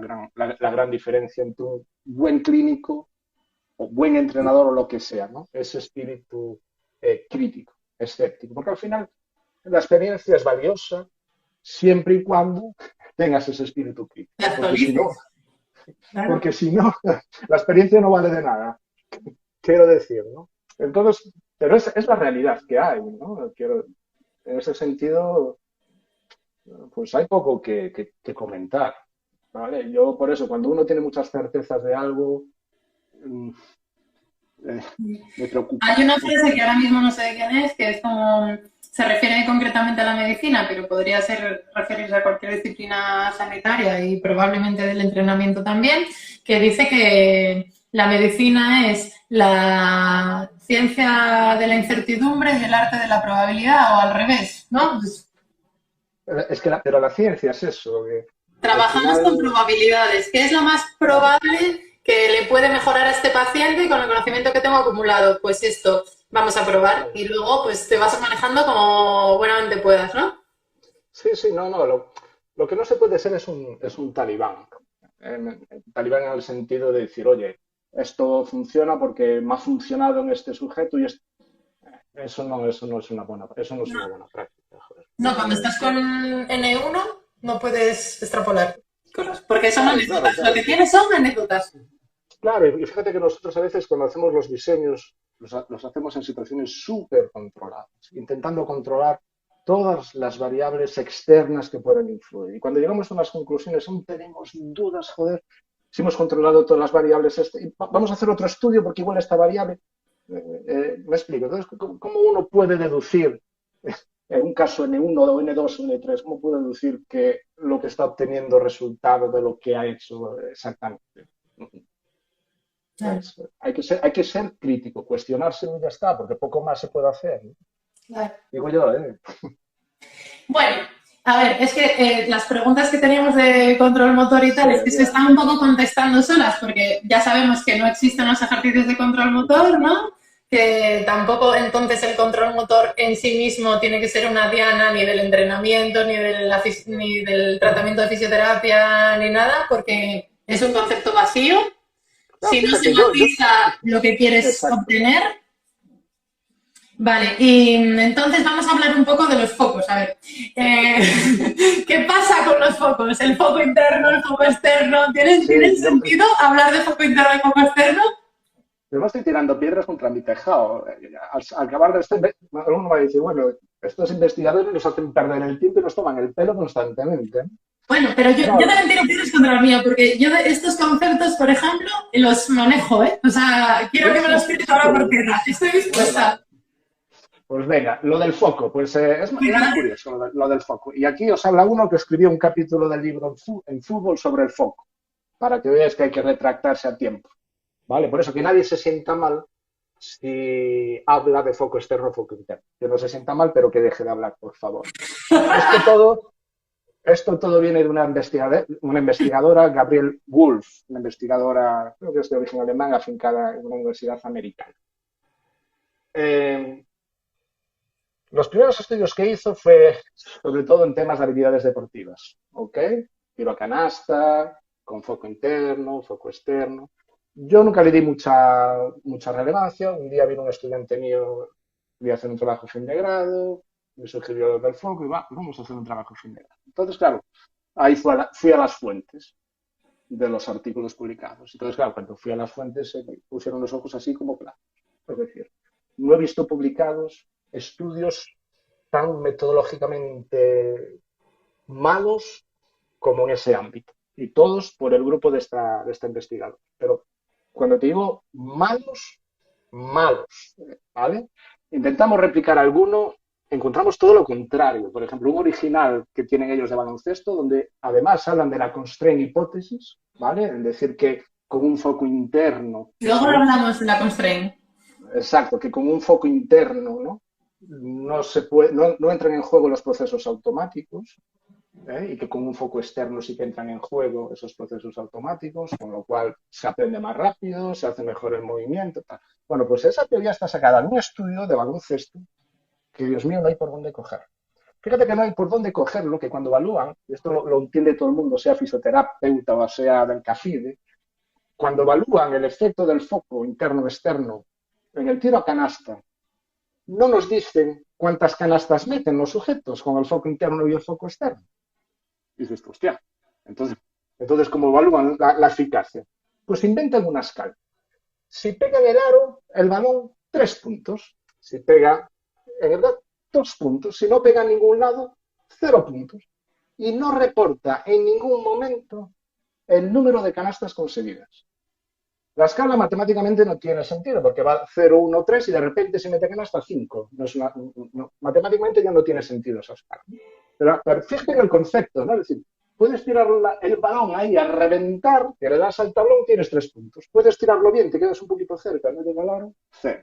gran diferencia entre un buen clínico o buen entrenador o lo que sea, ¿no? Ese espíritu crítico, escéptico. Porque al final la experiencia es valiosa siempre y cuando tengas ese espíritu crítico. Porque si no, la experiencia no vale de nada. Quiero decir, ¿no? Entonces, pero es la realidad que hay, ¿no? En ese sentido, pues hay poco que comentar, ¿vale? Yo, por eso, cuando uno tiene muchas certezas de algo, me preocupa. Hay una frase que ahora mismo no sé de quién es, que es como... Se refiere concretamente a la medicina, pero podría referirse a cualquier disciplina sanitaria y probablemente del entrenamiento también, que dice que la medicina es la ciencia de la incertidumbre y el arte de la probabilidad, o al revés, ¿no? Pero la ciencia es eso. Trabajamos con probabilidades. ¿Qué es lo más probable que le puede mejorar a este paciente con el conocimiento que tengo acumulado? Pues esto. Vamos a probar y luego pues te vas manejando como buenamente puedas, ¿no? Sí, sí, no. Lo que no se puede ser es un talibán. Talibán en el sentido de decir, oye, esto funciona porque me ha funcionado en este sujeto y eso no es una No, buena práctica, joder. no, cuando estás con N1 no puedes extrapolar cosas, porque son Claro, claro, anécdotas. Lo claro. que tienes son anécdotas. Claro, y fíjate que nosotros a veces cuando hacemos los diseños los hacemos en situaciones súper controladas, intentando controlar todas las variables externas que pueden influir. Y cuando llegamos a unas conclusiones, aún tenemos dudas, joder, si hemos controlado todas las variables, vamos a hacer otro estudio porque igual esta variable, me explico. Entonces, ¿cómo uno puede deducir, en un caso N1 o N2 o N3, cómo puede deducir que lo que está obteniendo resultado de lo que ha hecho exactamente? Claro, Hay que ser crítico, cuestionárselo y ya está, porque poco más se puede hacer, ¿no? claro. Digo yo, ¿eh? Bueno, a ver, es que las preguntas que teníamos de control motor y Sí, tal, es que se mira. están un poco contestando solas, porque ya sabemos que no existen los ejercicios de control motor, ¿no? Que tampoco entonces el control motor en sí mismo tiene que ser una diana ni del entrenamiento, ni del tratamiento de fisioterapia, ni nada, porque es un concepto vacío. No, Si no se fíjate, matiza lo que quieres exacto. obtener. Vale, y entonces vamos a hablar un poco de los focos. A ver, ¿qué pasa con los focos? ¿El foco interno, el foco externo? ¿Tienen Sí, sentido hablar de foco interno y foco externo? yo me estoy tirando piedras contra mi tejado. Al acabar de alguno va a decir, bueno, estos investigadores nos hacen perder el tiempo y nos toman el pelo constantemente. Bueno, pero yo No, también tiro piedras contra el mío, porque yo de estos conceptos, por ejemplo, los manejo, ¿eh? O sea, quiero que me sí, los sí, tires sí. ahora por tierra. Estoy Venga, dispuesta. pues venga, lo del foco, pues es muy Venga, curioso lo del foco. Y aquí os habla uno que escribió un capítulo del libro en fútbol sobre el foco, para que veáis que hay que retractarse a tiempo. ¿Vale? Por eso que nadie se sienta mal si habla de foco externo o foco interno. Que no se sienta mal, pero que deje de hablar, por favor. Esto todo, esto todo viene de una investigadora, Gabrielle Wolf, una investigadora, creo que es de origen alemán, afincada en una universidad americana. Eh, los primeros estudios que hizo fue sobre todo en temas de habilidades deportivas, ¿ok? Tiro a canasta, con foco interno, foco externo. Yo nunca le di mucha relevancia. Un día vino un estudiante mío, voy a hacer un trabajo fin de grado, me sugirió lo del foco y vamos a hacer un trabajo fin de grado. Entonces, claro, ahí fui a las fuentes de los artículos publicados. Entonces, claro, cuando fui a las fuentes se me pusieron los ojos así como platos. Es decir, no he visto publicados estudios tan metodológicamente malos como en ese ámbito. Y todos por el grupo de esta investigadora. Pero cuando te digo malos, malos, ¿vale? Intentamos replicar alguno, encontramos todo lo contrario. Por ejemplo, un original que tienen ellos de baloncesto, donde además hablan de la constraint hipótesis, ¿vale? Es decir, que con un foco interno, luego hablamos de la constraint. exacto, que con un foco interno, ¿no? No entran en juego los procesos automáticos, y que con un foco externo sí que entran en juego esos procesos automáticos, con lo cual se aprende más rápido, se hace mejor el movimiento. Tal. Bueno, pues esa teoría está sacada en un estudio de baloncesto que, Dios mío, no hay por dónde coger. Fíjate que no hay por dónde cogerlo, que cuando evalúan, y esto lo entiende todo el mundo, sea fisioterapeuta o sea del CAFIDE, cuando evalúan el efecto del foco interno-externo en el tiro a canasta, no nos dicen cuántas canastas meten los sujetos con el foco interno y el foco externo. Y dices, hostia, entonces ¿cómo evalúan la eficacia? Pues inventan una escala. Si pega en el aro, el balón, 3 puntos. Si pega en el aro, 2 puntos. Si no pega en ningún lado, 0 puntos. Y no reporta en ningún momento el número de canastas conseguidas. La escala matemáticamente no tiene sentido, porque va 0, 1, 3 y de repente se mete canasta 5. Matemáticamente ya no tiene sentido esa escala. Pero fíjate en el concepto, ¿no? Es decir, puedes tirar el balón ahí a reventar, que le das al tablón, tienes 3 puntos. Puedes tirarlo bien, te quedas un poquito cerca, no llega al aro, 0.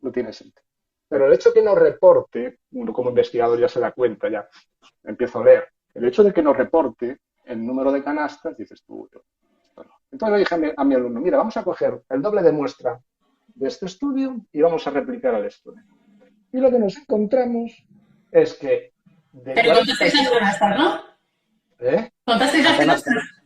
No tiene sentido. Pero el hecho de que no reporte, uno como investigador ya se da cuenta, ya empiezo a leer, el hecho de que no reporte el número de canastas, dices tú, esto no. Entonces le dije a mi alumno, mira, vamos a coger el doble de muestra de este estudio y vamos a replicar el estudio. Y lo que nos encontramos es que de Pero contasteis las cualificación, canastas, ¿no? ¿eh? Contasteis A las canasta. canastas.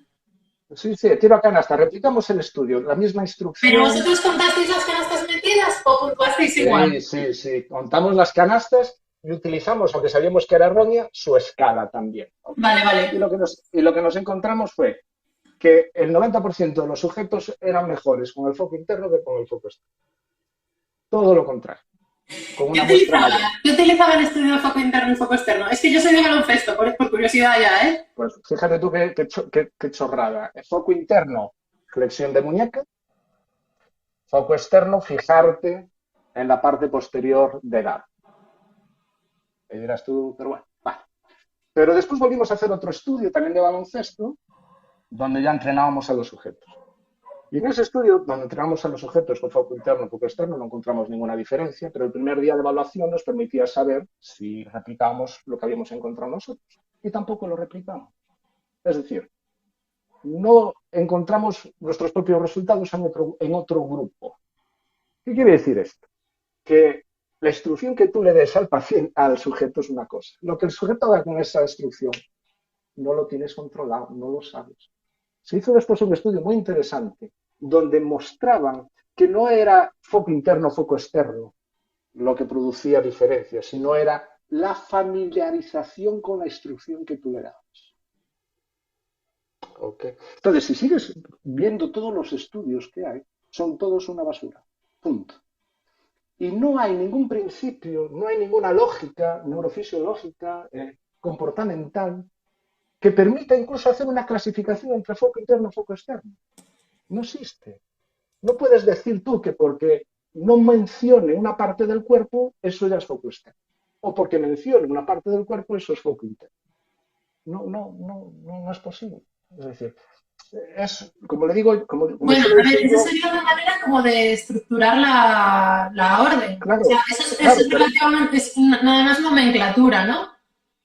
Sí, sí, tiro a canasta. Replicamos el estudio, la misma ¿Pero instrucción. vosotros contasteis las canastas metidas o puntuasteis igual? Sí, sí, sí. Contamos las canastas y utilizamos, aunque sabíamos que era errónea, su escala también. ¿Ok? Vale, vale. Y lo que nos encontramos fue que el 90% de los sujetos eran mejores con el foco interno que con el foco externo. Todo lo contrario, con ¿Qué una muestra utilizaba? mayor. ¿Qué utilizaba el estudio de foco interno y foco externo? Es que yo soy de baloncesto, por curiosidad ya, ¿eh? Pues fíjate tú qué chorrada. El foco interno, flexión de muñeca. Foco externo, fijarte en la parte posterior del arco. Y dirás tú, pero bueno, va. Pero después volvimos a hacer otro estudio también de baloncesto, donde ya entrenábamos a los sujetos. Y en ese estudio, donde entrenamos a los sujetos con foco interno y foco externo, no encontramos ninguna diferencia, pero el primer día de evaluación nos permitía saber si replicábamos lo que habíamos encontrado nosotros. Y tampoco lo replicamos. Es decir, no encontramos nuestros propios resultados en otro grupo. ¿Qué quiere decir esto? Que la instrucción que tú le des al paciente, al sujeto, es una cosa. Lo que el sujeto haga con esa instrucción no lo tienes controlado, no lo sabes. Se hizo después un estudio muy interesante donde mostraban que no era foco interno, foco externo lo que producía diferencias, sino era la familiarización con la instrucción que tú le dabas. ¿Okay? Entonces, si sigues viendo todos los estudios que hay, son todos una basura. Punto. Y no hay ningún principio, no hay ninguna lógica neurofisiológica, comportamental, que permita incluso hacer una clasificación entre foco interno y foco externo. No existe. No puedes decir tú que porque no mencione una parte del cuerpo, eso ya es foco externo. O porque mencione una parte del cuerpo, eso es foco interno. No, no, no, no, no es posible. Es decir, como le digo, como Bueno, suelo a ver, decir esa yo, sería una manera como de estructurar la orden. O sea, claro, eso claro, es pero relativamente, es nada más nomenclatura, ¿no?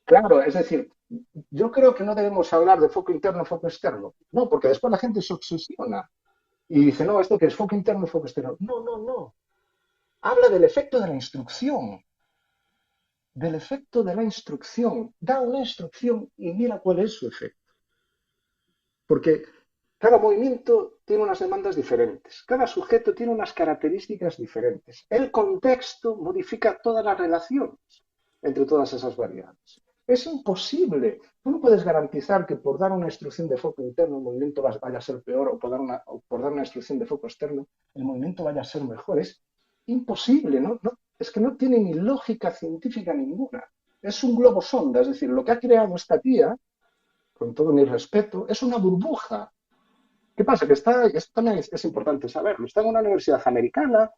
claro, es decir, yo creo que no debemos hablar de foco interno, foco externo. No, porque después la gente se obsesiona y dice, no, esto que es foco interno y foco externo. No, no, no. Habla del efecto de la instrucción, del efecto de la instrucción. Da una instrucción y mira cuál es su efecto. Porque cada movimiento tiene unas demandas diferentes, cada sujeto tiene unas características diferentes. El contexto modifica todas las relaciones entre todas esas variables. Es imposible. Tú no puedes garantizar que por dar una instrucción de foco interno el movimiento vaya a ser peor o por dar una instrucción de foco externo el movimiento vaya a ser mejor. Es imposible, ¿no? Es que no tiene ni lógica científica ninguna. Es un globo sonda, es decir, lo que ha creado esta tía, con todo mi respeto, es una burbuja. ¿Qué pasa? Que esto también es importante saberlo. Está en una universidad americana,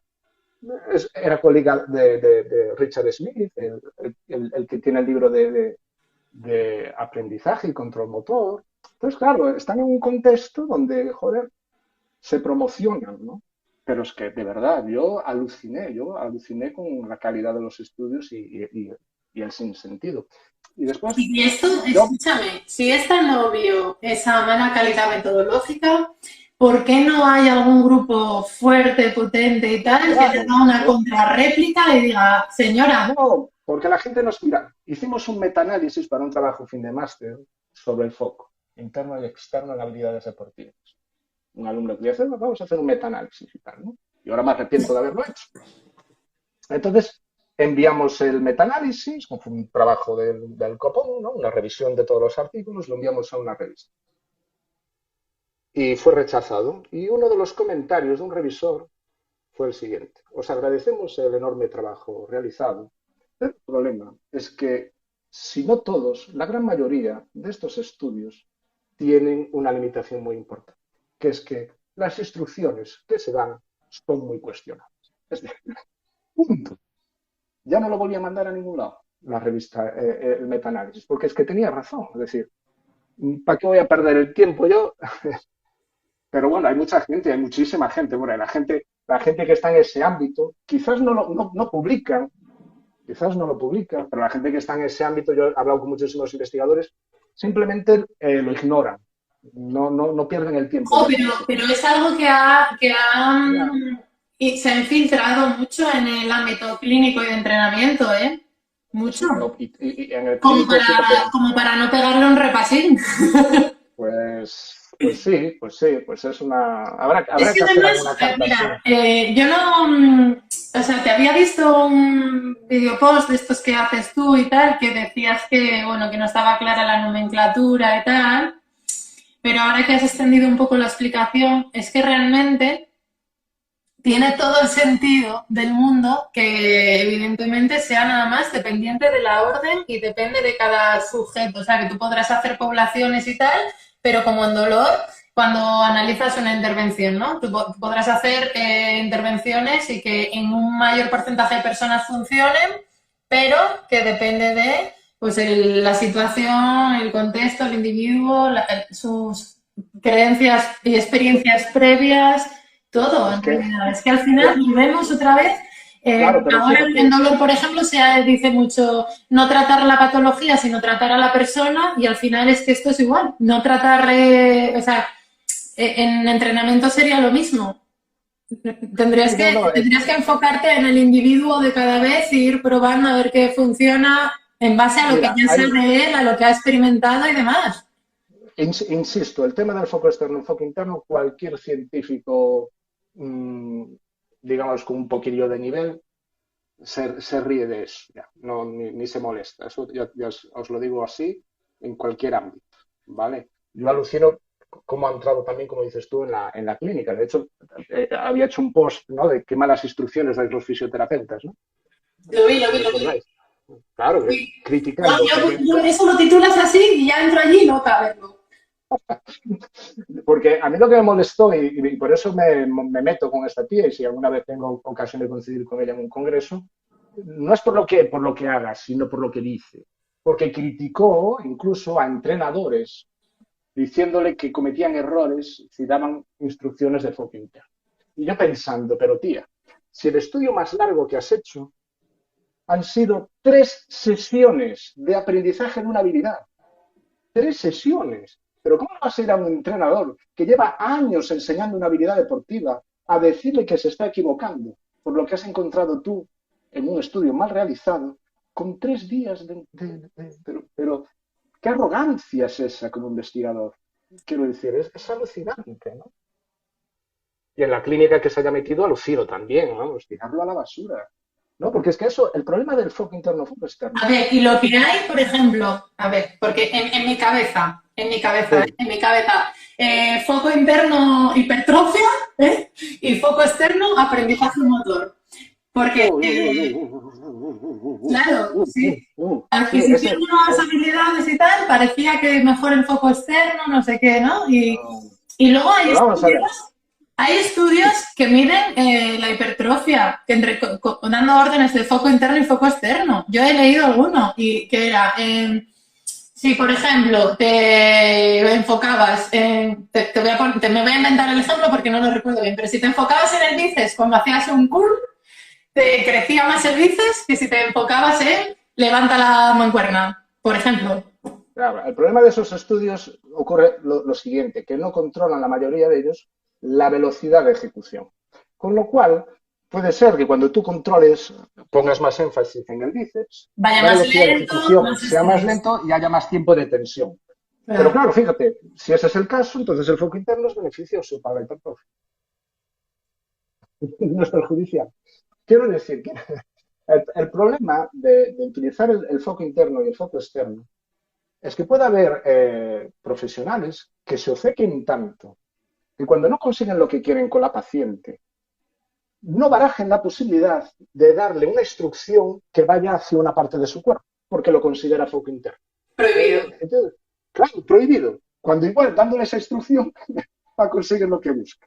era colega de Richard Smith, el que tiene el libro de aprendizaje y control motor. Entonces, claro, están en un contexto donde, joder, se promocionan, ¿no? Pero es que, de verdad, yo aluciné con la calidad de los estudios y el sinsentido. Y después, Y esto, yo, escúchame, si es tan obvio esa mala calidad metodológica, ¿por qué no hay algún grupo fuerte, potente y tal que te claro, haga una contrarréplica y diga, señora, no, porque la gente nos mira. Hicimos un metaanálisis para un trabajo fin de máster sobre el foco interno y externo en habilidades deportivas. Un alumno quería hacer, vamos a hacer un metaanálisis y tal, ¿no? Y ahora me arrepiento de haberlo hecho. Entonces, enviamos el metaanálisis, como fue un trabajo del copón, ¿no? Una revisión de todos los artículos, lo enviamos a una revista. Y fue rechazado. Y uno de los comentarios de un revisor fue el siguiente. Os agradecemos el enorme trabajo realizado. El problema es que, si no todos, la gran mayoría de estos estudios tienen una limitación muy importante, que es que las instrucciones que se dan son muy cuestionables. Es decir, punto. Ya no lo volví a mandar a ningún lado, la revista, el metaanálisis, porque es que tenía razón. Es decir, ¿para qué voy a perder el tiempo yo? Pero bueno, hay mucha gente, hay muchísima gente. Bueno, la gente que está en ese ámbito, quizás no lo publican, pero la gente que está en ese ámbito, yo he hablado con muchísimos investigadores, simplemente lo ignoran. No pierden el tiempo oh, ya con eso. pero es algo y se ha infiltrado mucho en el ámbito clínico y de entrenamiento, ¿eh? Mucho. Y en el Como clínico sí que te... como para no pegarle un repasín. Pues sí, pues es una... Es Habrá que que hacer además, alguna carta así. mira, yo no, o sea, te había visto un videopost de estos que haces tú y tal, que decías que, bueno, que no estaba clara la nomenclatura y tal, pero ahora que has extendido un poco la explicación, es que realmente tiene todo el sentido del mundo que evidentemente sea nada más dependiente de la orden y depende de cada sujeto. O sea, que tú podrás hacer poblaciones y tal, pero como en dolor, cuando analizas una intervención, ¿no? Tú podrás hacer intervenciones y que en un mayor porcentaje de personas funcionen, pero que depende de pues la situación, el contexto, el individuo, sus creencias y experiencias previas, todo, Es en que, realidad. Es que al final volvemos otra vez. claro, pero Ahora en fíjate, dolor, por ejemplo, se dice mucho no tratar la patología, sino tratar a la persona, y al final es que esto es igual. No tratar, o sea, en entrenamiento sería lo mismo. sí, no, no, Tendrías que enfocarte en el individuo de cada vez e ir probando a ver qué funciona en base a lo que mira, ya sé de él, a lo que ha experimentado y demás. insisto, el tema del foco externo y el foco interno, cualquier científico, mmm, digamos, con un poquillo de nivel, se ríe de eso, ya, no, ni se molesta. Eso ya os lo digo así en cualquier ámbito, ¿vale? Yo alucino cómo ha entrado también, como dices tú, en la clínica. De hecho, había hecho un post, ¿no? De qué malas instrucciones dais los fisioterapeutas, ¿no? Lo vi, lo vi. ¿Recordáis? Claro, Sí. No, criticando, porque eso lo titulas así y ya entro allí y no cabe. Porque a mí lo que me molestó, y por eso me meto con esta tía, y si alguna vez tengo ocasión de coincidir con ella en un congreso, no es por lo que haga, sino por lo que dice. Porque criticó incluso a entrenadores diciéndole que cometían errores si daban instrucciones de foco interno. Y yo pensando, pero tía, si el estudio más largo que has hecho han sido 3 sesiones de aprendizaje de una habilidad, 3 sesiones. Pero ¿cómo vas a ir a un entrenador que lleva años enseñando una habilidad deportiva a decirle que se está equivocando por lo que has encontrado tú en un estudio mal realizado con 3 días pero qué arrogancia es esa como investigador? Quiero decir, es alucinante, ¿no? Y en la clínica que se haya metido alucino también, vamos, tirarlo a la basura. ¿No? Porque es que eso, el problema del foco interno, foco externo, A ver, y lo que hay, por ejemplo, a ver, porque sí. en mi cabeza, foco interno hipertrofia, ¿eh? Y foco externo aprendizaje motor. Porque, claro, sí, Sí, adquisición de nuevas habilidades y tal, parecía que mejor el foco externo, no sé qué, ¿no? Y luego pero vamos a ver. hay estudios que miden la hipertrofia, que dando órdenes de foco interno y foco externo. Yo he leído alguno y que era, si por ejemplo te enfocabas me voy a inventar el ejemplo porque no lo recuerdo bien, pero si te enfocabas en el bíceps cuando hacías un curl, te crecía más el bíceps que si te enfocabas en levanta la mancuerna, por ejemplo. Claro, el problema de esos estudios ocurre lo siguiente, que no controlan la mayoría de ellos la velocidad de ejecución. Con lo cual, puede ser que cuando tú controles, pongas más énfasis en el bíceps, Vaya la más velocidad de lento, ejecución más sea más estrés. lento y haya más tiempo de tensión. Pero Claro. claro, fíjate, si ese es el caso, entonces el foco interno es beneficioso para la hipertrofia, no es perjudicial. Quiero decir que el problema de utilizar el foco interno y el foco externo es que puede haber profesionales que se obcequen tanto que cuando no consiguen lo que quieren con la paciente, no barajen la posibilidad de darle una instrucción que vaya hacia una parte de su cuerpo, porque lo considera foco interno. Prohibido. Entonces, claro, prohibido. Cuando igual dándole esa instrucción va a conseguir lo que busca.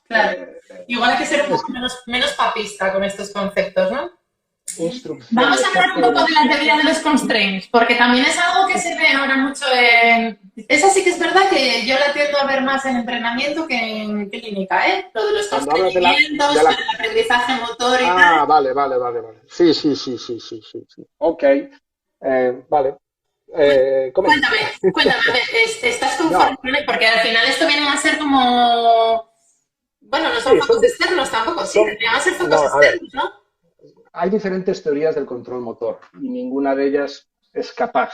Claro. Igual hay que ser un Es poco que menos papista con estos conceptos, ¿no? instrucción, Vamos a hablar un exacto. poco de la teoría de los constraints, porque también es algo que se ve ahora mucho en... Esa sí que es verdad que yo la tiendo a ver más en entrenamiento que en clínica, ¿eh? Lo de los Cuando hablas de constreñimientos, de la... el aprendizaje motor y tal. Ah, vale. Sí, sí, sí, sí, sí, sí, sí. Ok, vale. Comenta. Cuéntame, a ver, ¿estás conforme No, con él? Porque al final esto viene a ser como... Bueno, no son sí, focos externos tampoco, sí, son, deberían ser no, focos a ver, externos, ¿no? hay diferentes teorías del control motor y ninguna de ellas es capaz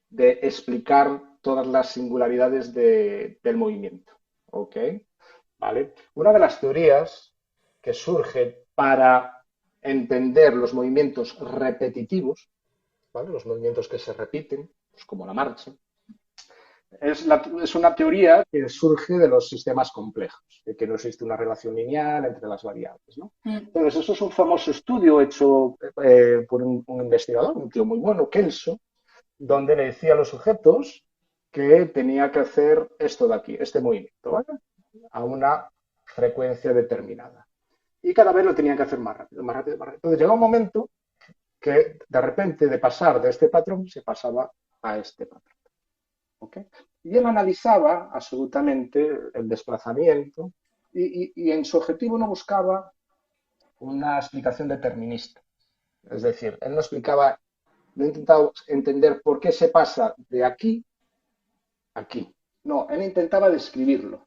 de explicar todas las singularidades del movimiento. ¿Ok? ¿Vale? Una de las teorías que surge para entender los movimientos repetitivos, ¿vale? Los movimientos que se repiten, pues como la marcha, es una teoría que surge de los sistemas complejos, de que no existe una relación lineal entre las variables, ¿no? Entonces, eso es un famoso estudio hecho por un investigador, un tío muy bueno, Kelso, donde le decía a los sujetos que tenía que hacer esto de aquí, este movimiento, ¿vale? A una frecuencia determinada. Y cada vez lo tenían que hacer más rápido, más rápido, más rápido. Entonces llegó un momento que de repente de pasar de este patrón se pasaba a este patrón. ¿Okay? Y él analizaba absolutamente el desplazamiento y en su objetivo no buscaba una explicación determinista. Es decir, él no explicaba, no intentaba entender por qué se pasa de aquí a aquí. No, él intentaba describirlo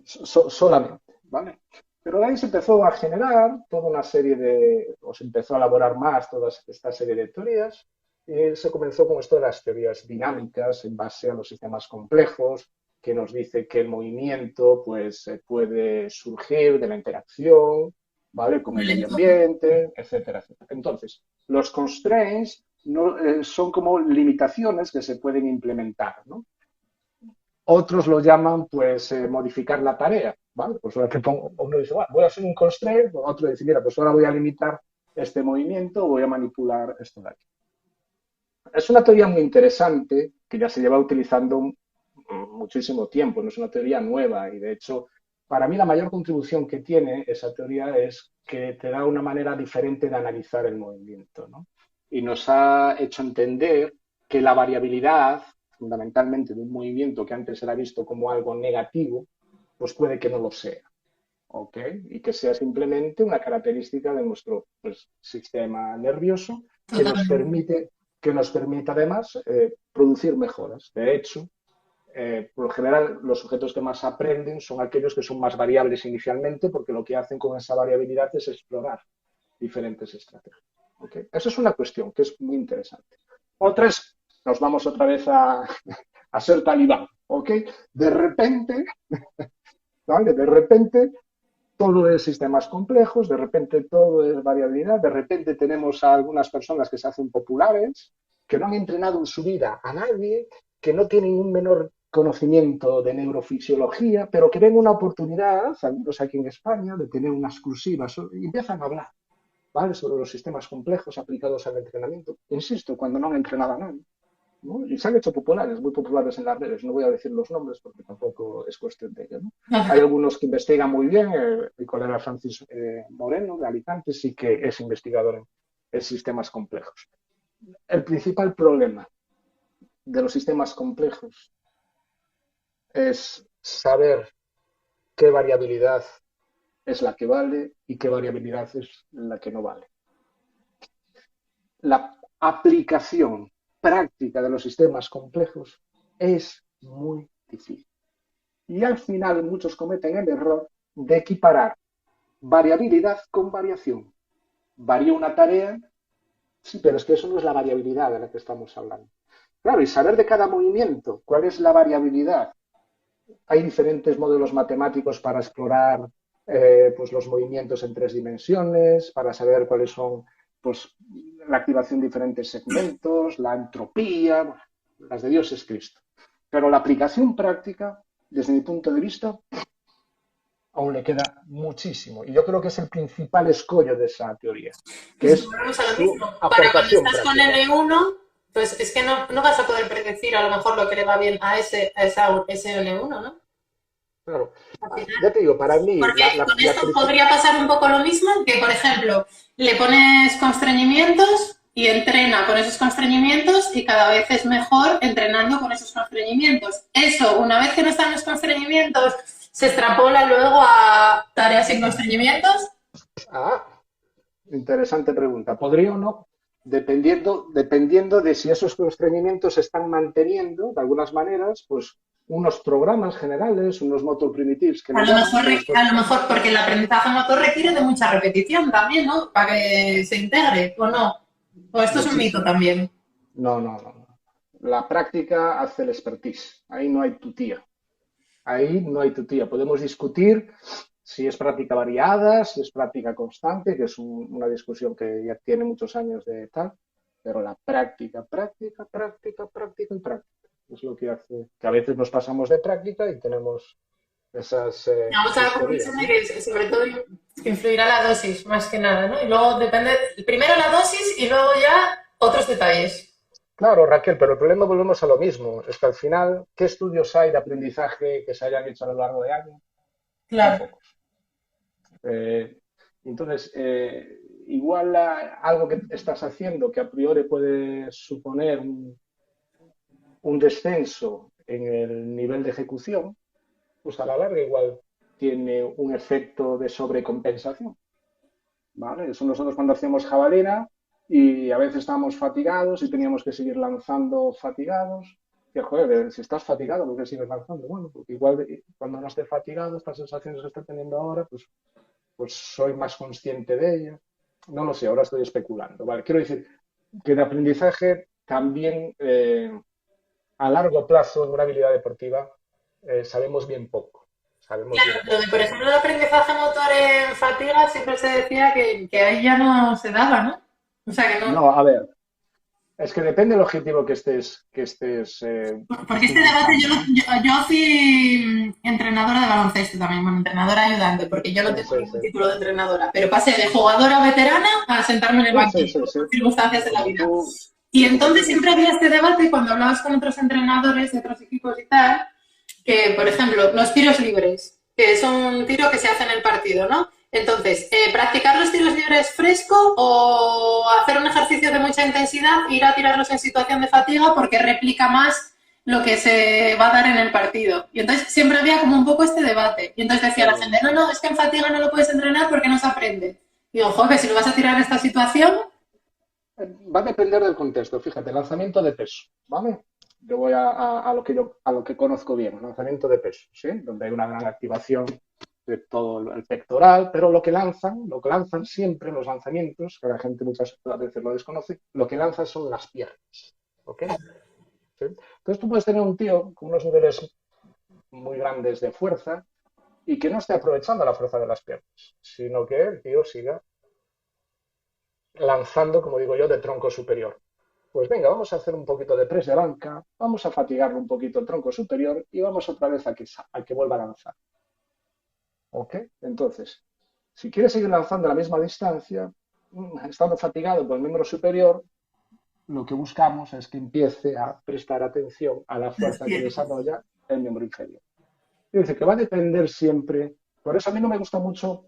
solamente, ¿vale? Pero de ahí se empezó a generar toda una serie o se empezó a elaborar más toda esta serie de teorías y se comenzó con esto de las teorías dinámicas en base a los sistemas complejos, que nos dice que el movimiento pues puede surgir de la interacción, ¿vale? Con el medio ambiente, etcétera, etcétera. Entonces, los constraints no, son como limitaciones que se pueden implementar, ¿no? Otros lo llaman, pues, modificar la tarea, ¿vale? Pues ahora que uno dice, bueno, voy a hacer un constraint, otro dice, mira, pues ahora voy a limitar este movimiento, voy a manipular esto de aquí. Es una teoría muy interesante que ya se lleva utilizando muchísimo tiempo, no es una teoría nueva y de hecho, para mí la mayor contribución que tiene esa teoría es que te da una manera diferente de analizar el movimiento, ¿no? Y nos ha hecho entender que la variabilidad fundamentalmente de un movimiento que antes era visto como algo negativo, pues puede que no lo sea, ¿ok? Y que sea simplemente una característica de nuestro pues, sistema nervioso que nos permite además producir mejoras. De hecho, por lo general, los sujetos que más aprenden son aquellos que son más variables inicialmente porque lo que hacen con esa variabilidad es explorar diferentes estrategias. ¿Okay? Eso es una cuestión que es muy interesante. Otra es, nos vamos otra vez a ser talibán, ¿ok? De repente, ¿vale? De repente todo es sistemas complejos, de repente todo es variabilidad, de repente tenemos a algunas personas que se hacen populares, que no han entrenado en su vida a nadie, que no tienen un menor conocimiento de neurofisiología, pero que ven una oportunidad, algunos aquí en España, de tener una exclusiva y empiezan a hablar, ¿vale? Sobre los sistemas complejos aplicados al entrenamiento. Insisto, cuando no han entrenado a nadie, ¿no? Y se han hecho populares, muy populares en las redes. No voy a decir los nombres porque tampoco es cuestión de ello, ¿no? Hay algunos que investigan muy bien. Mi colega Francis Moreno, de Alicante, sí que es investigador en sistemas complejos. El principal problema de los sistemas complejos es saber qué variabilidad es la que vale y qué variabilidad es la que no vale. La aplicación práctica de los sistemas complejos es muy difícil. Y al final muchos cometen el error de equiparar variabilidad con variación. Varía una tarea, sí, pero es que eso no es la variabilidad de la que estamos hablando. Claro, y saber de cada movimiento cuál es la variabilidad. Hay diferentes modelos matemáticos para explorar pues los movimientos en 3 dimensiones, para saber cuáles son pues, la activación de diferentes segmentos, la entropía, las de Dios es Cristo. Pero la aplicación práctica, desde mi punto de vista, aún le queda muchísimo. Y yo creo que es el principal escollo de esa teoría, que es su Para cuando aplicación estás con práctica. N1, pues es que no vas a poder predecir a lo mejor lo que le va bien a ese N1, ¿no? Claro. Ya te digo, para mí Porque con esto podría pasar un poco lo mismo, que por ejemplo le pones constreñimientos y entrena con esos constreñimientos y cada vez es mejor entrenando con esos constreñimientos. Eso, una vez que no están los constreñimientos, se extrapola luego a tareas sin constreñimientos. Interesante pregunta. ¿Podría o no? Dependiendo de si esos constreñimientos se están manteniendo de algunas maneras, pues unos programas generales, unos motor primitives que A le lo llaman. mejor, a lo mejor porque el aprendizaje motor requiere de mucha repetición también, ¿no? Para que se integre, ¿o no? O esto es un mito Muchísimo. también. No, no, no, no. La práctica hace el expertise. Ahí no hay tutía. Ahí no hay tutía. Podemos discutir si es práctica variada, si es práctica constante, que es una discusión que ya tiene muchos años de tal, pero la práctica, práctica, práctica, práctica y práctica. Es lo que hace que a veces nos pasamos de práctica y tenemos esas Llegamos a la conclusión historias, de ¿no? que sobre todo influirá la dosis, más que nada, ¿no? Y luego depende, primero la dosis y luego ya otros detalles. Claro, Raquel, pero el problema volvemos a lo mismo. Es que al final, ¿qué estudios hay de aprendizaje que se hayan hecho a lo largo de años? Muy Claro. pocos. Eh, entonces, igual algo que estás haciendo que a priori puede suponer un descenso en el nivel de ejecución, pues a la larga igual tiene un efecto de sobrecompensación. ¿Vale? Eso nosotros cuando hacíamos jabalina y a veces estábamos fatigados y teníamos que seguir lanzando fatigados. Que, joder, si estás fatigado, ¿por qué sigues lanzando? Bueno, porque igual cuando no esté fatigado, estas sensaciones que estoy teniendo ahora, pues soy más consciente de ellas. No lo sé, ahora estoy especulando. ¿Vale? Quiero decir que de aprendizaje también a largo plazo en una habilidad deportiva sabemos bien poco. Sabemos Claro, bien lo de, poco. por ejemplo, el aprendizaje motor en fatiga siempre se decía que ahí ya no se daba, ¿no? O sea, que no. No, a ver, es que depende del objetivo que estés Porque este debate buscando, ¿no? yo fui entrenadora de baloncesto también, bueno, entrenadora ayudante, porque yo no Sí, tengo sí, ningún sí. título de entrenadora, pero pasé de jugadora veterana a sentarme en el Sí, sí, banquillo sí, sí. por circunstancias de la Como vida. tú, Y como entonces tú siempre gustes. había este debate cuando hablabas con otros entrenadores de otros equipos y tal, que, por ejemplo, los tiros libres, que es un tiro que se hace en el partido, ¿no? Entonces, practicar los tiros libres fresco o hacer un ejercicio de mucha intensidad, ir a tirarlos en situación de fatiga porque replica más lo que se va a dar en el partido. Y entonces siempre había como un poco este debate. Y entonces decía la Mm, gente, no, no, es que en fatiga no lo puedes entrenar porque no se aprende. Y digo, joder, si lo vas a tirar en esta situación, Va a depender del contexto. Fíjate, lanzamiento de peso, ¿vale? Yo voy a lo que conozco bien, lanzamiento de peso, ¿sí? Donde hay una gran activación de todo el pectoral, pero lo que lanzan siempre, los lanzamientos, que la gente muchas veces lo desconoce, lo que lanzan son las piernas, ¿ok? ¿Sí? Entonces tú puedes tener un tío con unos niveles muy grandes de fuerza y que no esté aprovechando la fuerza de las piernas, sino que el tío siga lanzando, como digo yo, de tronco superior. Pues venga, vamos a hacer un poquito de press de banca, vamos a fatigarlo un poquito el tronco superior y vamos otra vez a que vuelva a lanzar. ¿Ok? Entonces, si quieres seguir lanzando a la misma distancia, estando fatigado por el miembro superior, lo que buscamos es que empiece a prestar atención a la fuerza que desarrolla el miembro inferior. Es decir, que va a depender siempre. Por eso a mí no me gusta mucho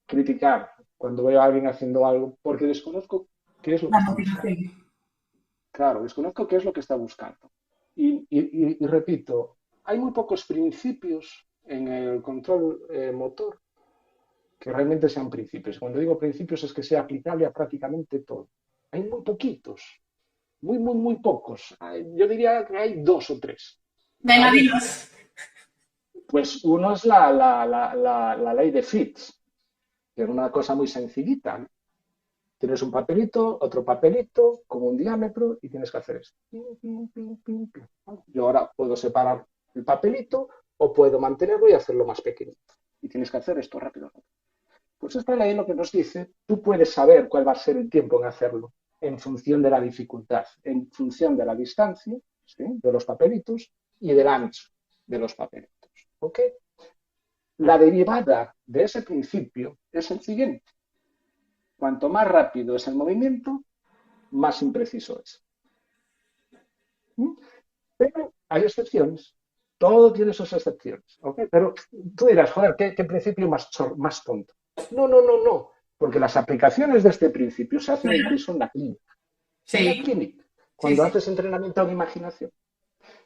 criticar cuando veo a alguien haciendo algo, porque desconozco qué es lo que la está buscando. motivación. Claro, desconozco qué es lo que está buscando. Y repito, hay muy pocos principios en el control motor que realmente sean principios. Cuando digo principios es que sea aplicable a prácticamente todo. Hay muy poquitos, muy, muy, muy pocos. Yo diría que hay dos o tres. Venga, ¿Vale? dinos. Pues uno es la ley de Fitts, que es una cosa muy sencillita, ¿no? Tienes un papelito, otro papelito, con un diámetro y tienes que hacer esto. Pim, pim, pim, pim, pim. Yo ahora puedo separar el papelito o puedo mantenerlo y hacerlo más pequeño. Y tienes que hacer esto rápido. Pues esta ley lo que nos dice, tú puedes saber cuál va a ser el tiempo en hacerlo en función de la dificultad, en función de la distancia, ¿sí?, de los papelitos y del ancho de los papelitos. ¿Ok? La derivada de ese principio es el siguiente. Cuanto más rápido es el movimiento, más impreciso es. ¿Mm? Pero hay excepciones. Todo tiene sus excepciones. ¿Ok? Pero tú dirás, joder, ¿qué principio más tonto? No, no, no, no. Porque las aplicaciones de este principio se hacen incluso en la clínica. En la Sí, clínica, sí, cuando sí. haces entrenamiento de imaginación.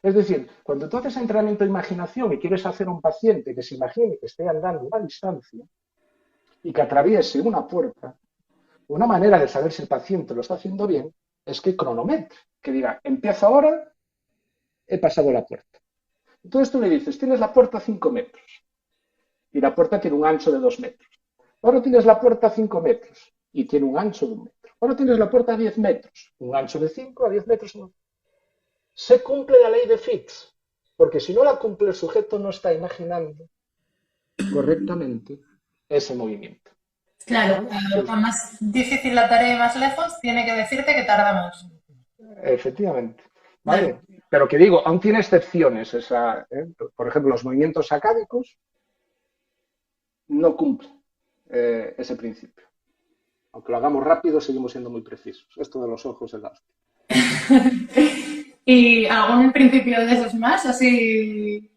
Es decir, cuando tú haces entrenamiento de imaginación y quieres hacer a un paciente que se imagine que esté andando a una distancia y que atraviese una puerta, una manera de saber si el paciente lo está haciendo bien es que cronometre, que diga, empieza ahora he pasado la puerta. Entonces tú le dices, tienes la puerta a 5 metros y la puerta tiene un ancho de 2 metros. Ahora tienes la puerta a 5 metros y tiene un ancho de 1 metro. Ahora tienes la puerta a 10 metros, un ancho de 5 a 10 metros. Se cumple la ley de Fick, porque si no la cumple el sujeto no está imaginando correctamente ese movimiento. Claro, ¿Vale? Si el- a más difícil la tarea y más lejos, tiene que decirte que tardamos. Efectivamente. Claro. ¿Vale? Pero que digo, aún tiene excepciones. Por ejemplo, los movimientos acádicos no cumplen ese principio. Aunque lo hagamos rápido, seguimos siendo muy precisos. Esto de los ojos es la hostia. ¿Y algún principio de esos más? Así,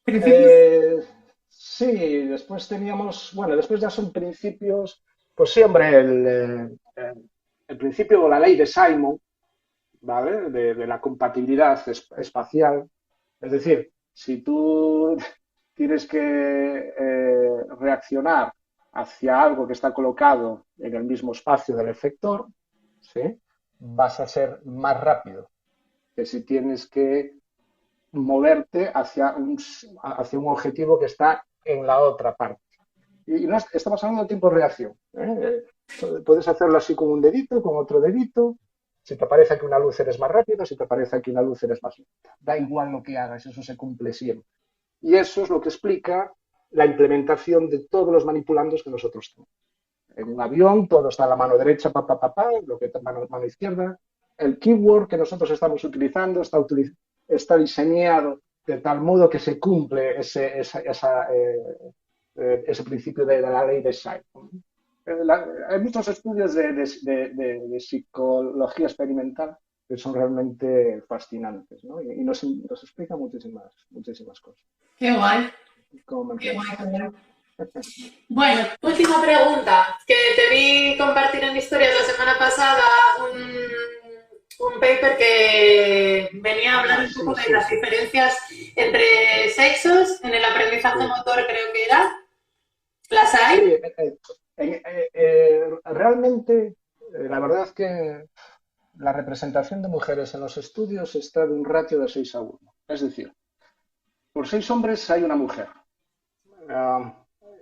principios. Eh, sí, después teníamos, bueno, después ya son principios, pues sí, hombre, el principio o la ley de Simon, ¿vale? De la compatibilidad espacial. Es decir, si tú tienes que reaccionar hacia algo que está colocado en el mismo espacio del efector, ¿sí? Vas a ser más rápido que si tienes que moverte hacia un objetivo que está en la otra parte. Y no estamos hablando de tiempo de reacción. Puedes hacerlo así con un dedito, con otro dedito. Si te parece que una luz eres más rápido, si te parece que una luz eres más lenta. Da igual lo que hagas, eso se cumple siempre. Y eso es lo que explica la implementación de todos los manipulandos que nosotros tenemos. En un avión todo está a la mano derecha, lo que está a mano izquierda. El keyword que nosotros estamos utilizando está diseñado de tal modo que se cumple ese principio de la ley de Simon. Hay muchos estudios de psicología experimental que son realmente fascinantes, ¿no? Y nos explica muchísimas cosas. Qué guay, Cómo qué guay, mantenerse. qué guay. Bueno, última pregunta, que te vi compartir en historias la semana pasada un paper que venía a hablar Ah, un poco sí, de sí, las sí. diferencias entre sexos en el aprendizaje Sí, motor, creo que era. ¿Las sí, hay? realmente la verdad es que la representación de mujeres en los estudios está de un ratio de 6 a 1. Es decir, por 6 hombres hay una mujer. Ah,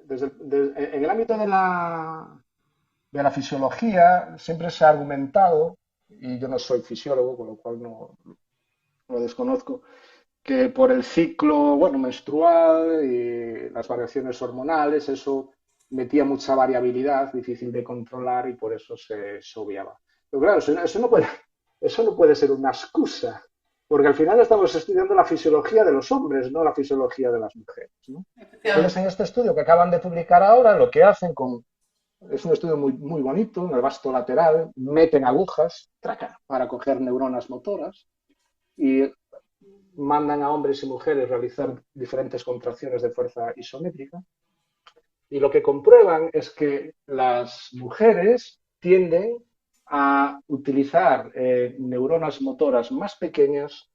en el ámbito de la fisiología siempre se ha argumentado, y yo no soy fisiólogo, con lo cual no lo desconozco, que por el ciclo, bueno, menstrual y las variaciones hormonales, eso metía mucha variabilidad, difícil de controlar y por eso se obviaba. Pero claro, eso no puede ser una excusa, porque al final estamos estudiando la fisiología de los hombres, no la fisiología de las mujeres, ¿no? Entonces, Efectivamente. en este estudio que acaban de publicar ahora, lo que hacen es un estudio muy, muy bonito, en el vasto lateral, meten agujas para coger neuronas motoras y mandan a hombres y mujeres realizar diferentes contracciones de fuerza isométrica y lo que comprueban es que las mujeres tienden a utilizar neuronas motoras más pequeñas,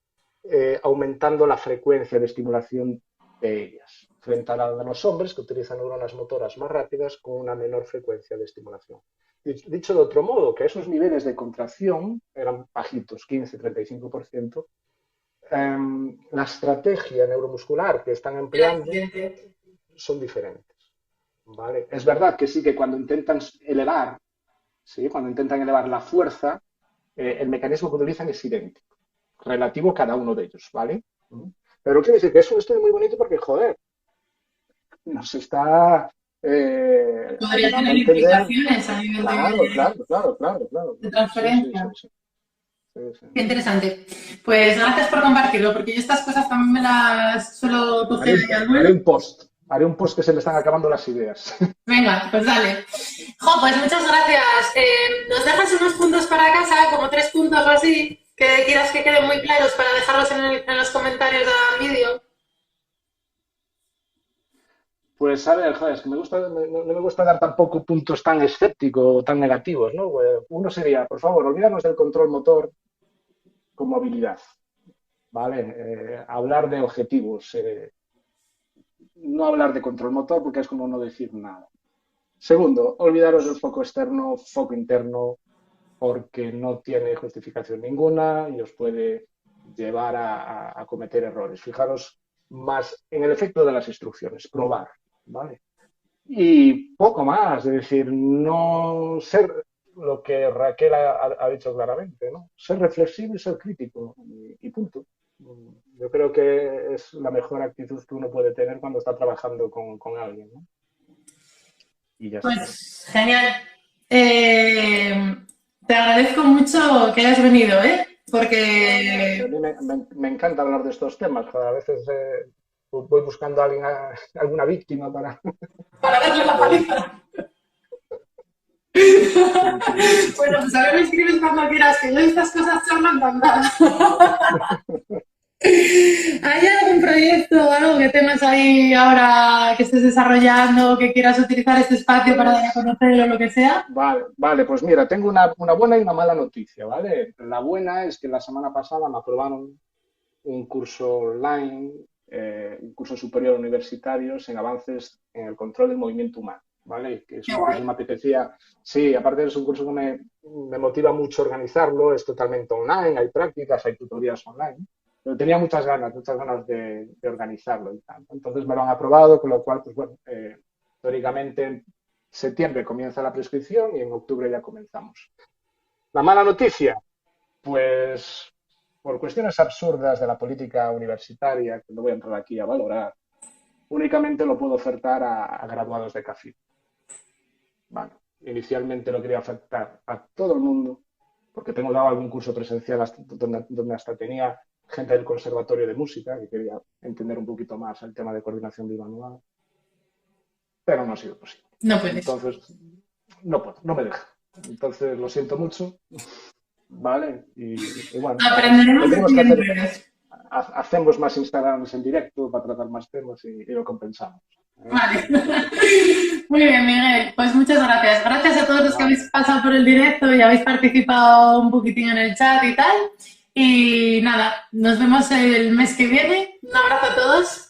aumentando la frecuencia de estimulación de ellas, frente a la de los hombres que utilizan neuronas motoras más rápidas con una menor frecuencia de estimulación. Dicho de otro modo, que esos niveles de contracción eran bajitos, 15-35%, la estrategia neuromuscular que están Era empleando diferente. son diferentes. ¿Vale? Es verdad que sí que cuando intentan elevar, ¿sí? Cuando intentan elevar la fuerza, el mecanismo que utilizan es idéntico, relativo a cada uno de ellos, ¿vale? Pero quiero decir que es un estudio muy bonito porque, joder, nos está Podría ayudando a tener entender. implicaciones a nivel Claro, claro, claro, claro, claro. de Sí, sí, sí, transferencia. sí. Sí, sí. Qué interesante. Pues gracias por compartirlo, porque yo estas cosas también me las suelo Haré coger un, ahí al haré vuelo. un post. Haré un post que se me están acabando las ideas. Venga, pues dale. Jo, pues muchas gracias. ¿Nos dejas unos puntos para casa, como 3 puntos o así, que quieras que queden muy claros para dejarlos en los comentarios del vídeo? Pues a ver, joder, es que no me gusta dar tampoco puntos tan escépticos o tan negativos, ¿no? Uno sería, por favor, olvidarnos del control motor como habilidad, ¿vale? Hablar de objetivos, no hablar de control motor porque es como no decir nada. Segundo, olvidaros del foco externo, foco interno, porque no tiene justificación ninguna y os puede llevar a cometer errores. Fijaros más en el efecto de las instrucciones, probar, ¿vale? Y poco más, es decir, no ser lo que Raquel ha dicho claramente, ¿no? Ser reflexivo y ser crítico, y punto. Yo creo que es la mejor actitud que uno puede tener cuando está trabajando con alguien, ¿no? Y ya está. Pues genial. Te agradezco mucho que hayas venido, ¿eh? A Porque mí me encanta hablar de estos temas. Joder, a veces voy buscando a alguien, alguna víctima para... para darle la Pero paliza. sí, sí, sí. Bueno, pues a ver, me escribes cuando quieras, que yo estas cosas charlan encantada. ¿Hay algún proyecto o algo que tengas ahí ahora que estés desarrollando, que quieras utilizar este espacio para dar a Pues conocer o lo que sea? vale, pues mira, tengo una buena y una mala noticia, ¿vale? La buena es que la semana pasada me aprobaron un curso online, un curso superior universitario en avances en el control del movimiento humano, ¿vale? Que es Qué un curso que guay. me apetecía, sí, aparte es un curso que me motiva mucho organizarlo, es totalmente online, hay prácticas, hay tutorías online, pero tenía muchas ganas de organizarlo y tal. Entonces me lo han aprobado, con lo cual, pues bueno, teóricamente en septiembre comienza la prescripción y en octubre ya comenzamos. La mala noticia, pues por cuestiones absurdas de la política universitaria, que no voy a entrar aquí a valorar, únicamente lo puedo ofertar a graduados de CAFID. Bueno, inicialmente lo quería ofertar a todo el mundo, porque tengo dado algún curso presencial donde hasta tenía gente del Conservatorio de Música que quería entender un poquito más el tema de coordinación bimanual, pero no ha sido posible. No puedes. Entonces, no puedo, no me deja. Entonces, lo siento mucho, ¿vale? Y bueno, pues Aprenderemos de tendremos ti que en hacer, redes. hacemos más Instagrams en directo para tratar más temas y lo compensamos. ¿Eh? Vale. Muy bien, Miguel. Pues muchas gracias. Gracias a todos los que habéis Vale, pasado por el directo y habéis participado un poquitín en el chat y tal. Y nada, nos vemos el mes que viene. Un abrazo a todos.